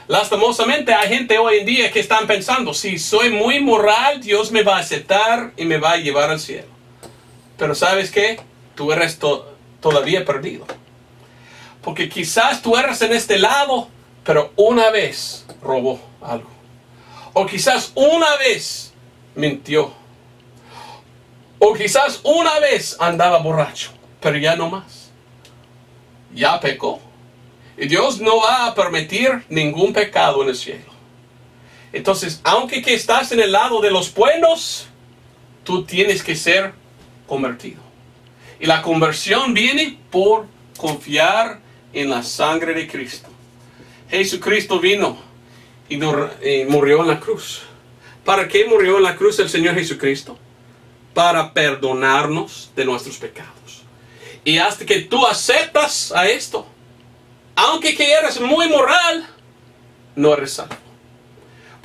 Lastimosamente hay gente hoy en día que están pensando, si soy muy moral, Dios me va a aceptar y me va a llevar al cielo. Pero ¿sabes qué? Tú eres todavía perdido. Porque quizás tú eres en este lado, pero una vez robó algo. O quizás una vez mintió. O quizás una vez andaba borracho, pero ya no más. Ya pecó. Y Dios no va a permitir ningún pecado en el cielo. Entonces, aunque que estás en el lado de los buenos, tú tienes que ser convertido. Y la conversión viene por confiar en la sangre de Cristo. Jesucristo vino y murió en la cruz. ¿Para qué murió en la cruz el Señor Jesucristo? Para perdonarnos de nuestros pecados. Y hasta que tú aceptas a esto, aunque que eres muy moral, no eres salvo.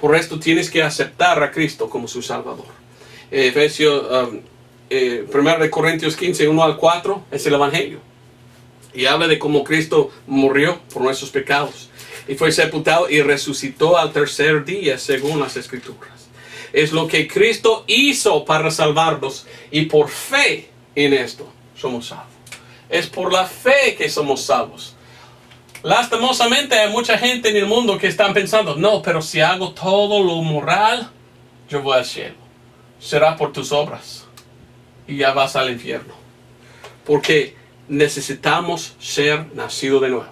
Por esto tienes que aceptar a Cristo como su Salvador. Efesios 1 Corintios 15, 1 al 4 es el Evangelio. Y habla de cómo Cristo murió por nuestros pecados. Y fue sepultado y resucitó al tercer día según las Escrituras. Es lo que Cristo hizo para salvarnos. Y por fe en esto somos salvos. Es por la fe que somos salvos. Lastimosamente hay mucha gente en el mundo que están pensando, no, pero si hago todo lo moral, yo voy al cielo. Será por tus obras. Y ya vas al infierno. Porque necesitamos ser nacidos de nuevo.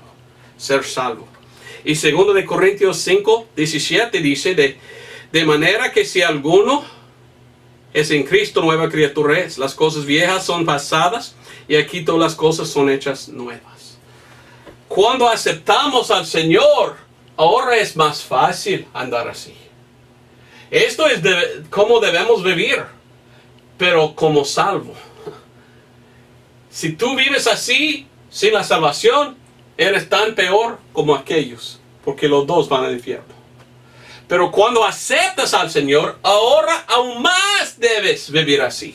Ser salvos. Y 2 Corintios 5, 17 dice, de manera que si alguno es en Cristo, nueva criatura es. Las cosas viejas son pasadas y aquí todas las cosas son hechas nuevas. Cuando aceptamos al Señor, ahora es más fácil andar así. Esto es cómo debemos vivir, pero como salvo. Si tú vives así, sin la salvación, eres tan peor como aquellos, porque los dos van al infierno. Pero cuando aceptas al Señor, ahora aún más debes vivir así.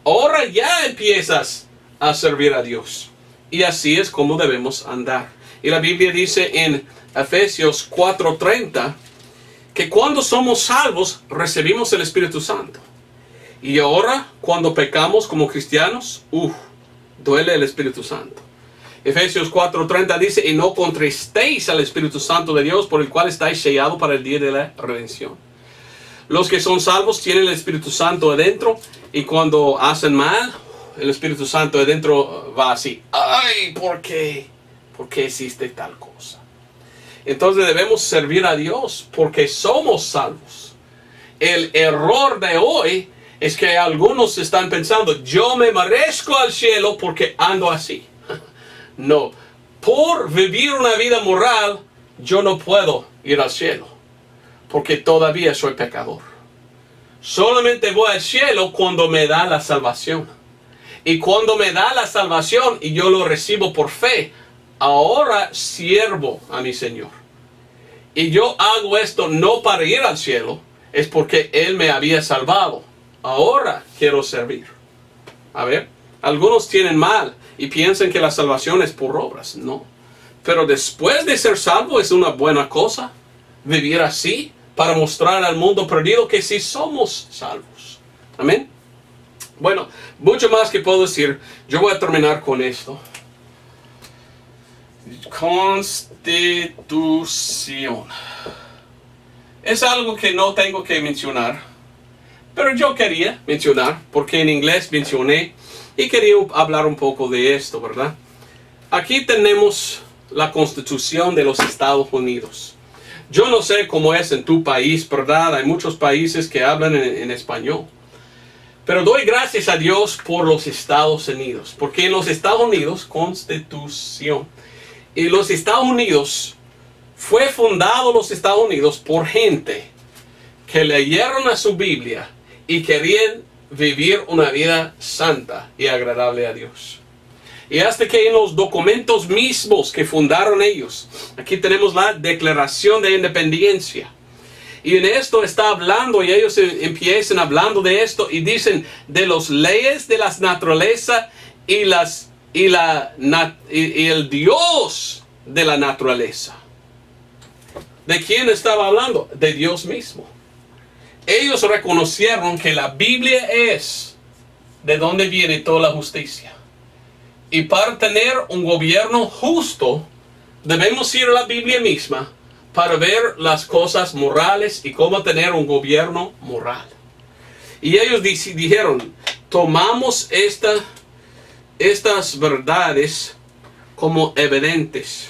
ahora ya empiezas a servir a Dios. Y así es como debemos andar. Y la Biblia dice en Efesios 4:30 que cuando somos salvos recibimos el Espíritu Santo. Y ahora cuando pecamos como cristianos, duele el Espíritu Santo. Efesios 4:30 dice, y no contristéis al Espíritu Santo de Dios, por el cual estáis sellados para el día de la redención. Los que son salvos tienen el Espíritu Santo adentro, y cuando hacen mal, el Espíritu Santo adentro va así. ¡Ay! ¿Por qué? ¿Por qué existe tal cosa? Entonces debemos servir a Dios porque somos salvos. El error de hoy es que algunos están pensando, yo me merezco al cielo porque ando así. No, por vivir una vida moral, yo no puedo ir al cielo, porque todavía soy pecador. Solamente voy al cielo cuando me da la salvación. Y cuando me da la salvación y yo lo recibo por fe, ahora sirvo a mi Señor. Y yo hago esto no para ir al cielo, es porque Él me había salvado. Ahora quiero servir. A ver, algunos tienen mal y piensan que la salvación es por obras. No. Pero después de ser salvo es una buena cosa vivir así para mostrar al mundo perdido que sí somos salvos. Amén. Bueno, mucho más que puedo decir. Yo voy a terminar con esto. Constitución. Es algo que no tengo que mencionar, pero yo quería mencionar, porque en inglés mencioné, y quería hablar un poco de esto, ¿verdad? Aquí tenemos la Constitución de los Estados Unidos. Yo no sé cómo es en tu país, ¿verdad? Hay muchos países que hablan en español. Pero doy gracias a Dios por los Estados Unidos, porque en los Estados Unidos, Constitución, y los Estados Unidos, fue fundado los Estados Unidos por gente que leyeron a su Biblia y querían vivir una vida santa y agradable a Dios. Y hasta que en los documentos mismos que fundaron ellos, aquí tenemos la Declaración de Independencia. Y en esto está hablando, y ellos empiezan hablando de esto, y dicen de las leyes de la naturaleza y el Dios de la naturaleza. ¿De quién estaba hablando? De Dios mismo. Ellos reconocieron que la Biblia es de donde viene toda la justicia. Y para tener un gobierno justo, debemos ir a la Biblia misma para ver las cosas morales y cómo tener un gobierno moral. Y ellos dijeron, tomamos estas verdades como evidentes,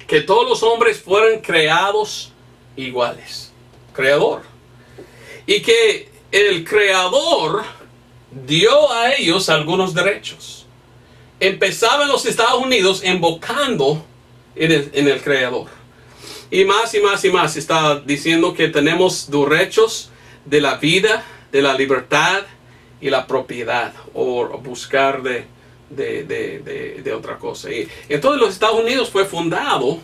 que todos los hombres fueran creados iguales. Creador. Y que el Creador dio a ellos algunos derechos. Empezaba en los Estados Unidos invocando en el Creador. Y más y más y más está diciendo que tenemos derechos de la vida, de la libertad y la propiedad, o buscar de otra cosa. Y entonces los Estados Unidos fue fundado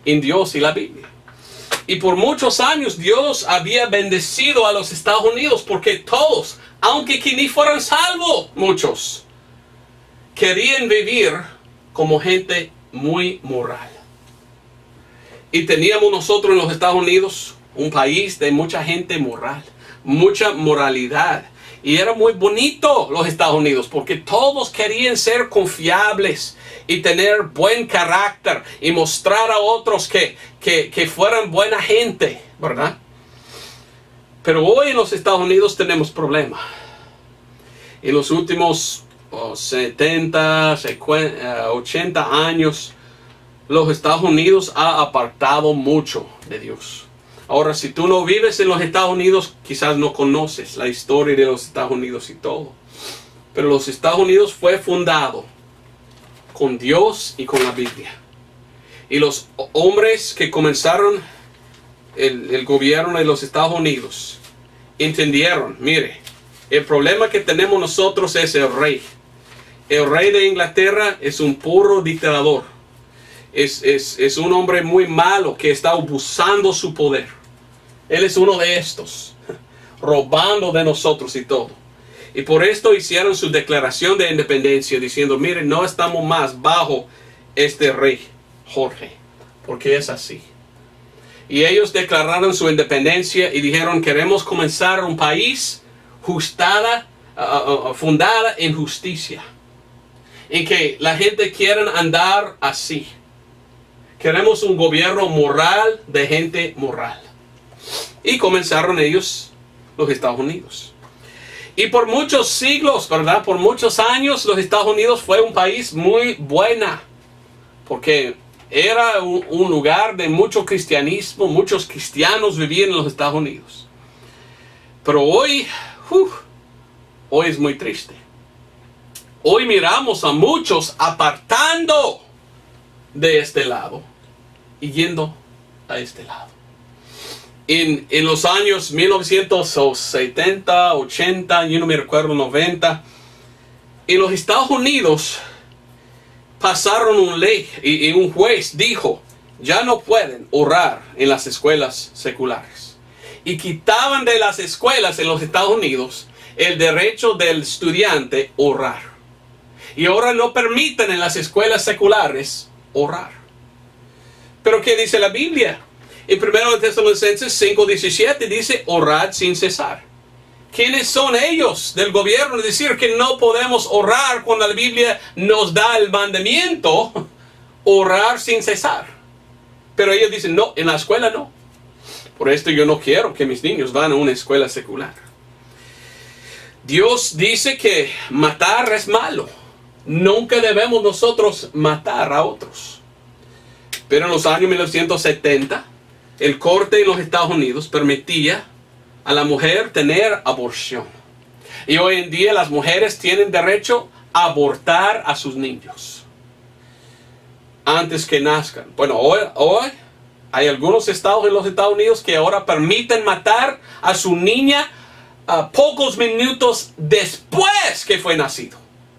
en Dios y la Biblia. Y por muchos años Dios había bendecido a los Estados Unidos, porque todos, aunque que ni fueran salvos, muchos querían vivir como gente muy moral. Y teníamos nosotros en los Estados Unidos un país de mucha gente moral, mucha moralidad. Y era muy bonito los Estados Unidos, porque todos querían ser confiables y tener buen carácter y mostrar a otros que fueran buena gente, ¿verdad? Pero hoy en los Estados Unidos tenemos problemas. En los últimos 70, 80 años, los Estados Unidos ha apartado mucho de Dios. Ahora, si tú no vives en los Estados Unidos, quizás no conoces la historia de los Estados Unidos y todo. Pero los Estados Unidos fue fundado con Dios y con la Biblia. Y los hombres que comenzaron el gobierno de los Estados Unidos entendieron, mire, el problema que tenemos nosotros es el rey. El rey de Inglaterra es un puro dictador. Es un hombre muy malo que está abusando su poder. Él es uno de estos, robando de nosotros y todo. Y por esto hicieron su declaración de independencia, diciendo, miren, no estamos más bajo este rey Jorge, porque es así. Y ellos declararon su independencia y dijeron, queremos comenzar un país fundada en justicia, en que la gente quiera andar así. Queremos un gobierno moral de gente moral. Y comenzaron ellos, los Estados Unidos. Y por muchos siglos, ¿verdad? Por muchos años, los Estados Unidos fue un país muy buena, porque era un lugar de mucho cristianismo, muchos cristianos vivían en los Estados Unidos. Pero hoy es muy triste. Hoy miramos a muchos apartando de este lado y yendo a este lado. En los años 1970, 80, yo no me recuerdo, 90, en los Estados Unidos pasaron una ley y un juez dijo, ya no pueden orar en las escuelas seculares. Y quitaban de las escuelas en los Estados Unidos el derecho del estudiante a orar. Y ahora no permiten en las escuelas seculares orar. Pero ¿qué dice la Biblia? En 1 Tesalonicenses 5:17 dice, orad sin cesar. ¿Quiénes son ellos del gobierno? Es decir, que no podemos orar cuando la Biblia nos da el mandamiento, orar sin cesar. Pero ellos dicen, no, en la escuela no. Por esto yo no quiero que mis niños van a una escuela secular. Dios dice que matar es malo. Nunca debemos nosotros matar a otros. Pero en los años 1970, el corte en los Estados Unidos permitía a la mujer tener aborción. Y hoy en día las mujeres tienen derecho a abortar a sus niños antes que nazcan. Bueno, hoy hay algunos estados en los Estados Unidos que ahora permiten matar a su niña a pocos minutos después que fue nacido.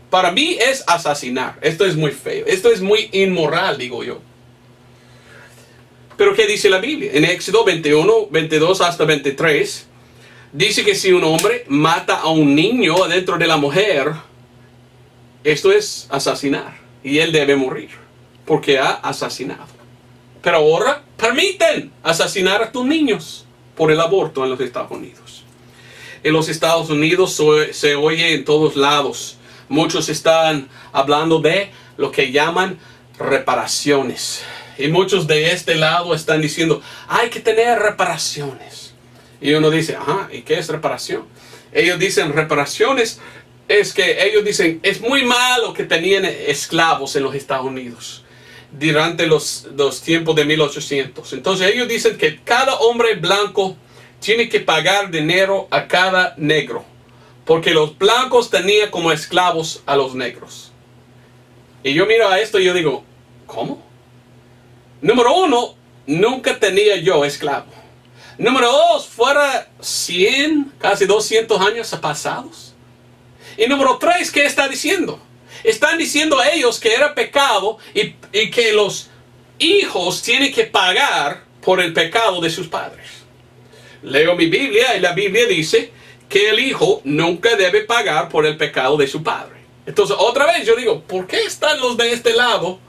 Para mí es asesinar. Esto es muy feo. Esto es muy inmoral, digo yo. Pero ¿qué dice la Biblia? En Éxodo 21, 22 hasta 23, dice que si un hombre mata a un niño dentro de la mujer, esto es asesinar. Y él debe morir, porque ha asesinado. Pero ahora permiten asesinar a tus niños por el aborto en los Estados Unidos. En los Estados Unidos se oye en todos lados. Muchos están hablando de lo que llaman reparaciones. Y muchos de este lado están diciendo, hay que tener reparaciones. Y uno dice, ajá, ¿y qué es reparación? Ellos dicen reparaciones, es que ellos dicen, es muy malo que tenían esclavos en los Estados Unidos durante los tiempos de 1800. Entonces ellos dicen que cada hombre blanco tiene que pagar dinero a cada negro, porque los blancos tenían como esclavos a los negros. Y yo miro a esto y yo digo, ¿cómo? Número uno, nunca tenía yo esclavo. Número dos, fuera 100, casi 200 años pasados. Y número tres, ¿qué está diciendo? Están diciendo a ellos que era pecado y que los hijos tienen que pagar por el pecado de sus padres. Leo mi Biblia y la Biblia dice que el hijo nunca debe pagar por el pecado de su padre. Entonces, otra vez yo digo, ¿por qué están los de este lado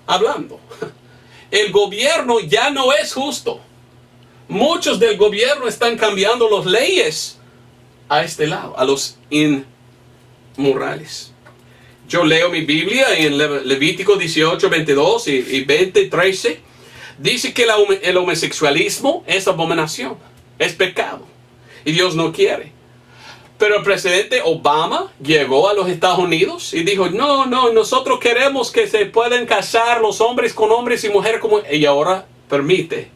hablando? El gobierno ya no es justo. Muchos del gobierno están cambiando las leyes a este lado, a los inmorales. Yo leo mi Biblia en Levítico 18, 22 y 20, 13. Dice que el homosexualismo es abominación, es pecado. Y Dios no quiere. Pero el presidente Obama llegó a los Estados Unidos y dijo, no, nosotros queremos que se puedan casar los hombres con hombres y mujeres como... Y ahora permite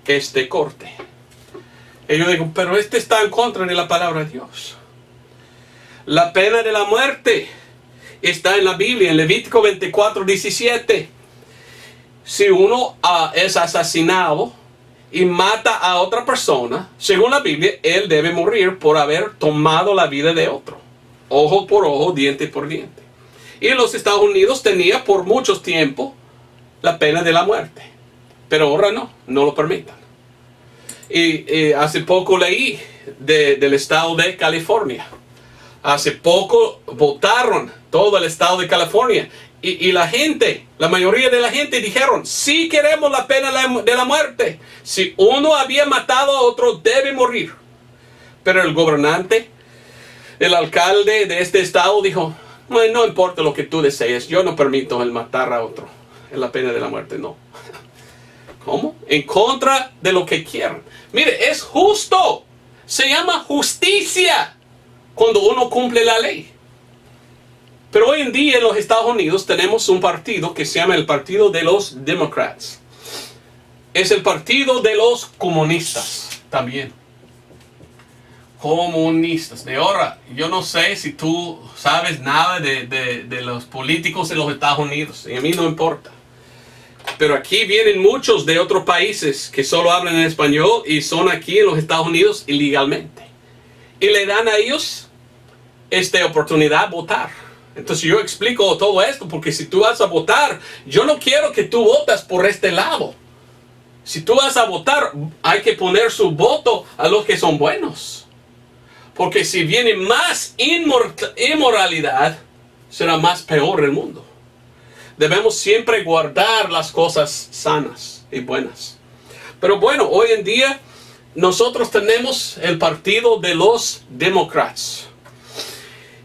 este corte. Y yo digo, pero este está en contra de la palabra de Dios. La pena de la muerte está en la Biblia, en Levítico 24, 17. Si uno es asesinado y mata a otra persona, según la Biblia, él debe morir por haber tomado la vida de otro. Ojo por ojo, diente por diente. Y en los Estados Unidos tenía por mucho tiempo la pena de la muerte. Pero ahora no lo permitan. Y hace poco leí del estado de California. Hace poco votaron todo el estado de California. Y la gente, la mayoría de la gente dijeron, sí queremos la pena de la muerte. Si uno había matado a otro, debe morir. Pero el gobernante, el alcalde de este estado dijo, no importa lo que tú desees, yo no permito el matar a otro. En la pena de la muerte, no. ¿Cómo? En contra de lo que quieran. Mire, es justo. Se llama justicia cuando uno cumple la ley. Pero hoy en día en los Estados Unidos tenemos un partido que se llama el Partido de los Democrats. Es el partido de los comunistas también. Comunistas. De ahora, yo no sé si tú sabes nada de los políticos en los Estados Unidos. Y a mí no importa. Pero aquí vienen muchos de otros países que solo hablan en español y son aquí en los Estados Unidos ilegalmente. Y le dan a ellos esta oportunidad de votar. Entonces yo explico todo esto porque si tú vas a votar, yo no quiero que tú votas por este lado. Si tú vas a votar, hay que poner su voto a los que son buenos. Porque si viene más inmoralidad, será más peor el mundo. Debemos siempre guardar las cosas sanas y buenas. Pero bueno, hoy en día nosotros tenemos el partido de los Demócratas.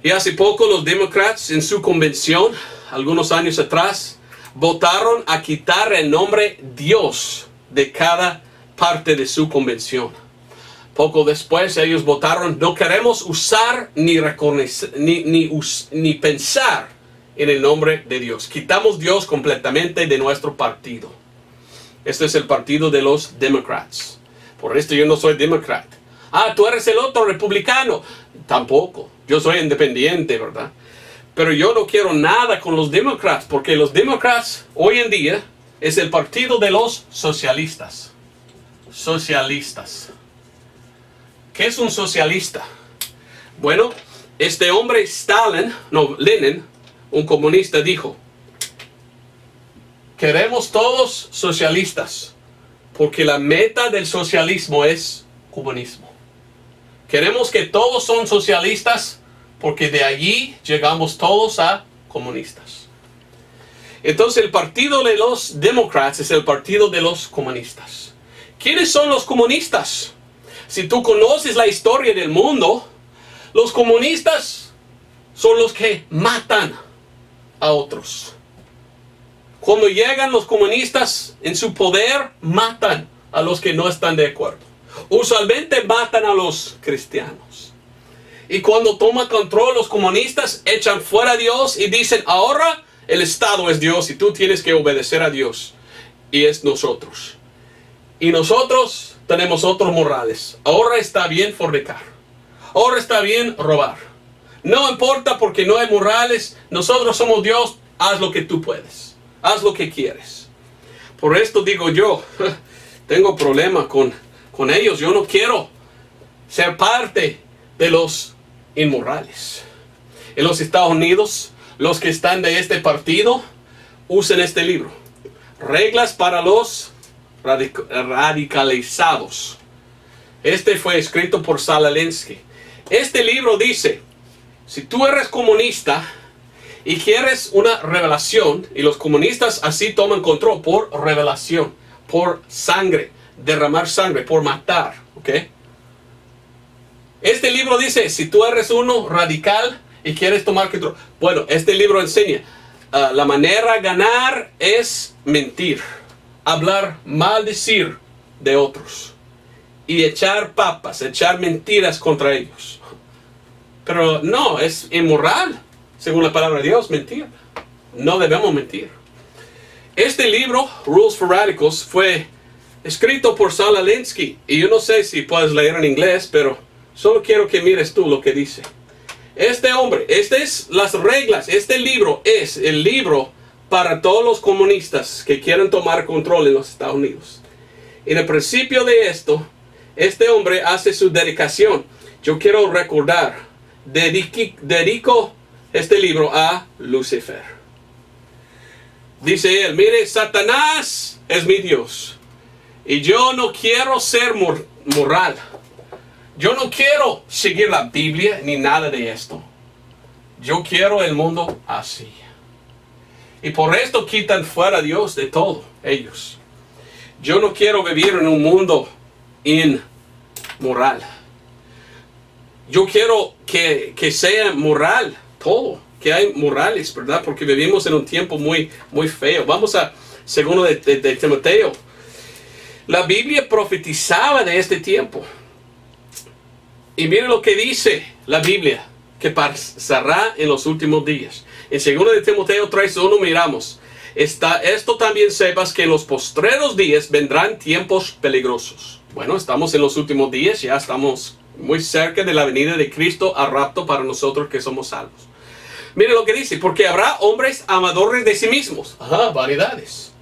Y hace poco los Demócratas en su convención, algunos años atrás, votaron a quitar el nombre Dios de cada parte de su convención. Poco después ellos votaron, no queremos usar ni reconocer, ni pensar en el nombre de Dios. Quitamos Dios completamente de nuestro partido. Este es el partido de los Demócratas. Por esto yo no soy demócrata. Tú eres el otro republicano. Tampoco. Yo soy independiente, ¿verdad? Pero yo no quiero nada con los demócratas, porque los demócratas hoy en día es el partido de los socialistas. Socialistas. ¿Qué es un socialista? Bueno, este hombre Lenin, un comunista, dijo, queremos todos socialistas, porque la meta del socialismo es comunismo. Queremos que todos son socialistas porque de allí llegamos todos a comunistas. Entonces el partido de los demócratas es el partido de los comunistas. ¿Quiénes son los comunistas? Si tú conoces la historia del mundo, los comunistas son los que matan a otros. Cuando llegan los comunistas en su poder, matan a los que no están de acuerdo. Usualmente matan a los cristianos. Y cuando toman control los comunistas, echan fuera a Dios y dicen, ahora el Estado es Dios y tú tienes que obedecer a Dios. Y es nosotros. Y nosotros tenemos otros morales. Ahora está bien fornicar. Ahora está bien robar. No importa porque no hay morales. Nosotros somos Dios. Haz lo que tú puedes. Haz lo que quieres. Por esto digo yo, tengo problema con ellos. Yo no quiero ser parte de los inmorales. En los Estados Unidos, los que están de este partido usan este libro. Reglas para los radicalizados. Este fue escrito por Saul Alinsky. Este libro dice, si tú eres comunista y quieres una revelación, y los comunistas así toman control por revelación, por sangre, derramar sangre, por matar, ¿ok? Este libro dice, si tú eres uno radical y quieres tomar control, bueno, este libro enseña, la manera de ganar es mentir, hablar, maldecir de otros y echar papas, echar mentiras contra ellos. Pero no, es inmoral, según la palabra de Dios, mentir. No debemos mentir. Este libro, Rules for Radicals, fue escrito por Saul Alinsky. Y yo no sé si puedes leer en inglés, pero solo quiero que mires tú lo que dice. Este hombre, estas es las reglas. Este libro es el libro para todos los comunistas que quieren tomar control en los Estados Unidos. En el principio de esto, este hombre hace su dedicación. Yo quiero recordar, dedico este libro a Lucifer. Dice él, mire, Satanás es mi Dios. Y yo no quiero ser moral. Yo no quiero seguir la Biblia ni nada de esto. Yo quiero el mundo así. Y por esto quitan fuera a Dios de todo, ellos. Yo no quiero vivir en un mundo inmoral. Yo quiero que sea moral todo, que hay morales, ¿verdad? Porque vivimos en un tiempo muy feo. Vamos a 2 de Timoteo. La Biblia profetizaba de este tiempo. Y miren lo que dice la Biblia, que pasará en los últimos días. En 2 de Timoteo 3:1 miramos, esto también sepas que en los postreros días vendrán tiempos peligrosos. Bueno, estamos en los últimos días, ya estamos muy cerca de la venida de Cristo a rapto para nosotros que somos salvos. Miren lo que dice, porque habrá hombres amadores de sí mismos. Ajá, vanidades.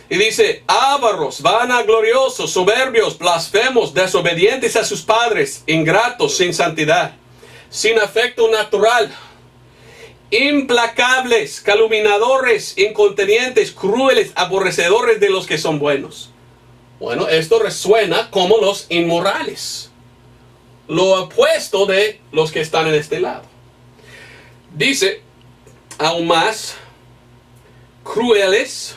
Y dice, ávaros, vanagloriosos, soberbios, blasfemos, desobedientes a sus padres, ingratos, sin santidad, sin afecto natural, implacables, calumniadores, incontinentes, crueles, aborrecedores de los que son buenos. Bueno, esto resuena como los inmorales, lo opuesto de los que están en este lado. Dice, aún más, crueles,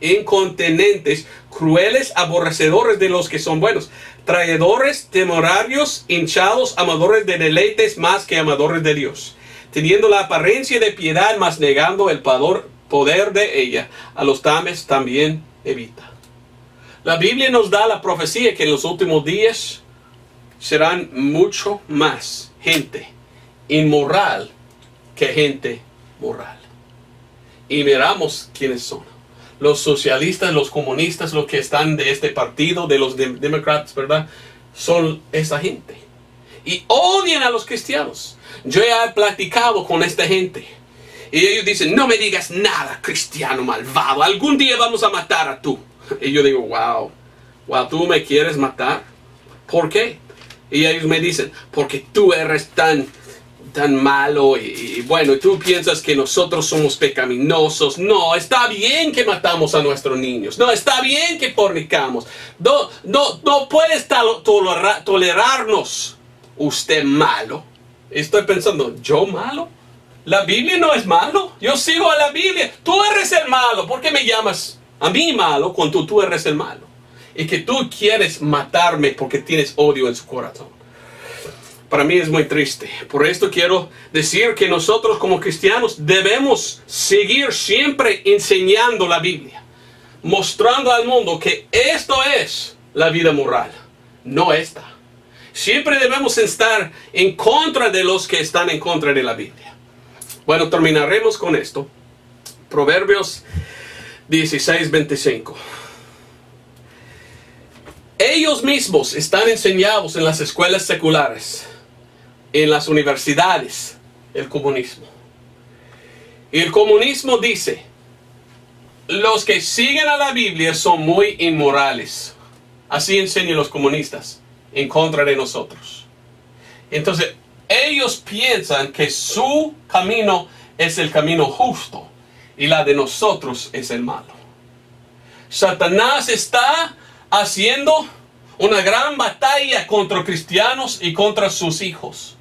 incontinentes, crueles, aborrecedores de los que son buenos, traidores, temerarios, hinchados, amadores de deleites más que amadores de Dios, teniendo la apariencia de piedad, mas negando el poder de ella, a los tales también evita. La Biblia nos da la profecía que en los últimos días serán mucho más gente inmoral que gente moral. Y miramos quiénes son. Los socialistas, los comunistas, los que están de este partido, de los demócratas, ¿verdad? Son esa gente. Y odian a los cristianos. Yo ya he platicado con esta gente. Y ellos dicen, no me digas nada, cristiano malvado. Algún día vamos a matar a tú. Y yo digo, wow, ¿tú me quieres matar? ¿Por qué? Y ellos me dicen, porque tú eres tan malo y bueno, tú piensas que nosotros somos pecaminosos. No, está bien que matamos a nuestros niños. No, está bien que fornicamos. No puedes tolerarnos. Usted malo. Estoy pensando, ¿yo malo? La Biblia no es malo. Yo sigo a la Biblia. Tú eres el malo. ¿Por qué me llamas a mí malo cuando tú eres el malo? Y que tú quieres matarme porque tienes odio en su corazón. Para mí es muy triste. Por esto quiero decir que nosotros como cristianos debemos seguir siempre enseñando la Biblia. Mostrando al mundo que esto es la vida moral. No esta. Siempre debemos estar en contra de los que están en contra de la Biblia. Bueno, terminaremos con esto. Proverbios 16:25. Ellos mismos están enseñados en las escuelas seculares, en las universidades, el comunismo. Y el comunismo dice, los que siguen a la Biblia son muy inmorales. Así enseñan los comunistas, en contra de nosotros. Entonces, ellos piensan que su camino es el camino justo y la de nosotros es el malo. Satanás está haciendo una gran batalla contra cristianos y contra sus hijos.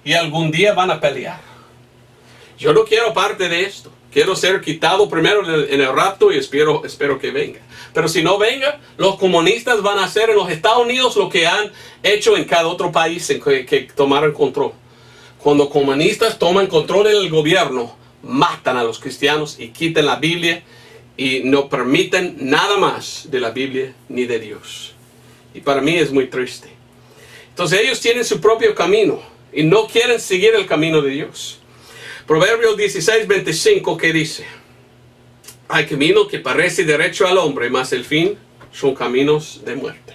Y algún día van a pelear. Yo no quiero parte de esto. Quiero ser quitado primero en el rapto y espero que venga. Pero si no venga, los comunistas van a hacer en los Estados Unidos lo que han hecho en cada otro país en que tomaron control. Cuando comunistas toman control del gobierno, matan a los cristianos y quitan la Biblia y no permiten nada más de la Biblia ni de Dios. Y para mí es muy triste. Entonces ellos tienen su propio camino y no quieren seguir el camino de Dios. Proverbios 16:25 que dice, hay camino que parece derecho al hombre, mas el fin son caminos de muerte.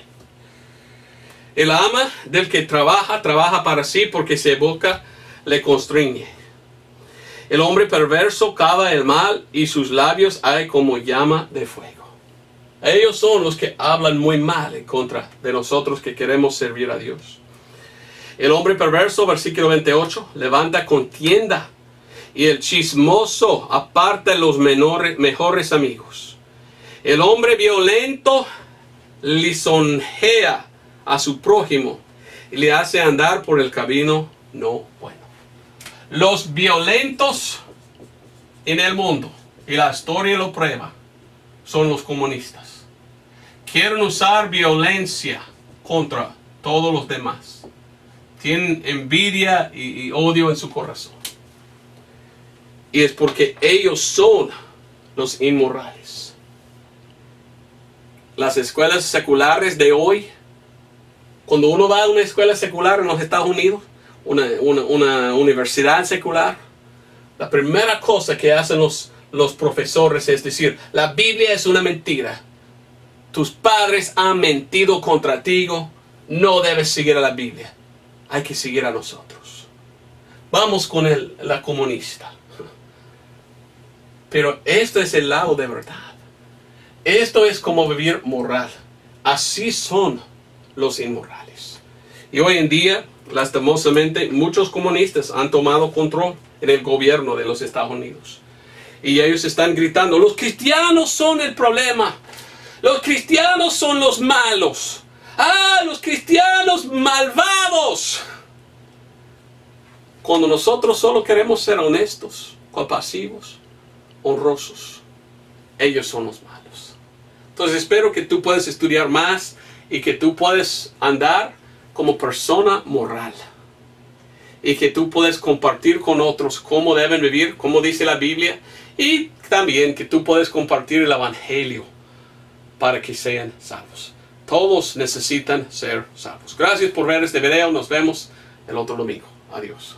El ama del que trabaja para sí, porque su boca le constriñe. El hombre perverso cava el mal y sus labios hay como llama de fuego. Ellos son los que hablan muy mal en contra de nosotros que queremos servir a Dios. El hombre perverso, versículo 28, levanta contienda y el chismoso aparta los mejores amigos. El hombre violento lisonjea a su prójimo y le hace andar por el camino no bueno. Los violentos en el mundo, y la historia lo prueba, son los comunistas. Quieren usar violencia contra todos los demás. Tienen envidia y odio en su corazón. Y es porque ellos son los inmorales. Las escuelas seculares de hoy, cuando uno va a una escuela secular en los Estados Unidos, una universidad secular, la primera cosa que hacen los profesores es decir, la Biblia es una mentira. Tus padres han mentido contra ti, no debes seguir a la Biblia. Hay que seguir a nosotros. Vamos con la comunista. Pero esto es el lado de verdad. Esto es como vivir moral. Así son los inmorales. Y hoy en día, lastimosamente, muchos comunistas han tomado control en el gobierno de los Estados Unidos. Y ellos están gritando, los cristianos son el problema. Los cristianos son los malos. ¡Ah, los cristianos malvados! Cuando nosotros solo queremos ser honestos, compasivos, honrosos, ellos son los malos. Entonces espero que tú puedas estudiar más y que tú puedas andar como persona moral. Y que tú puedas compartir con otros cómo deben vivir, como dice la Biblia. Y también que tú puedas compartir el Evangelio para que sean salvos. Todos necesitan ser salvos. Gracias por ver este video. Nos vemos el otro domingo. Adiós.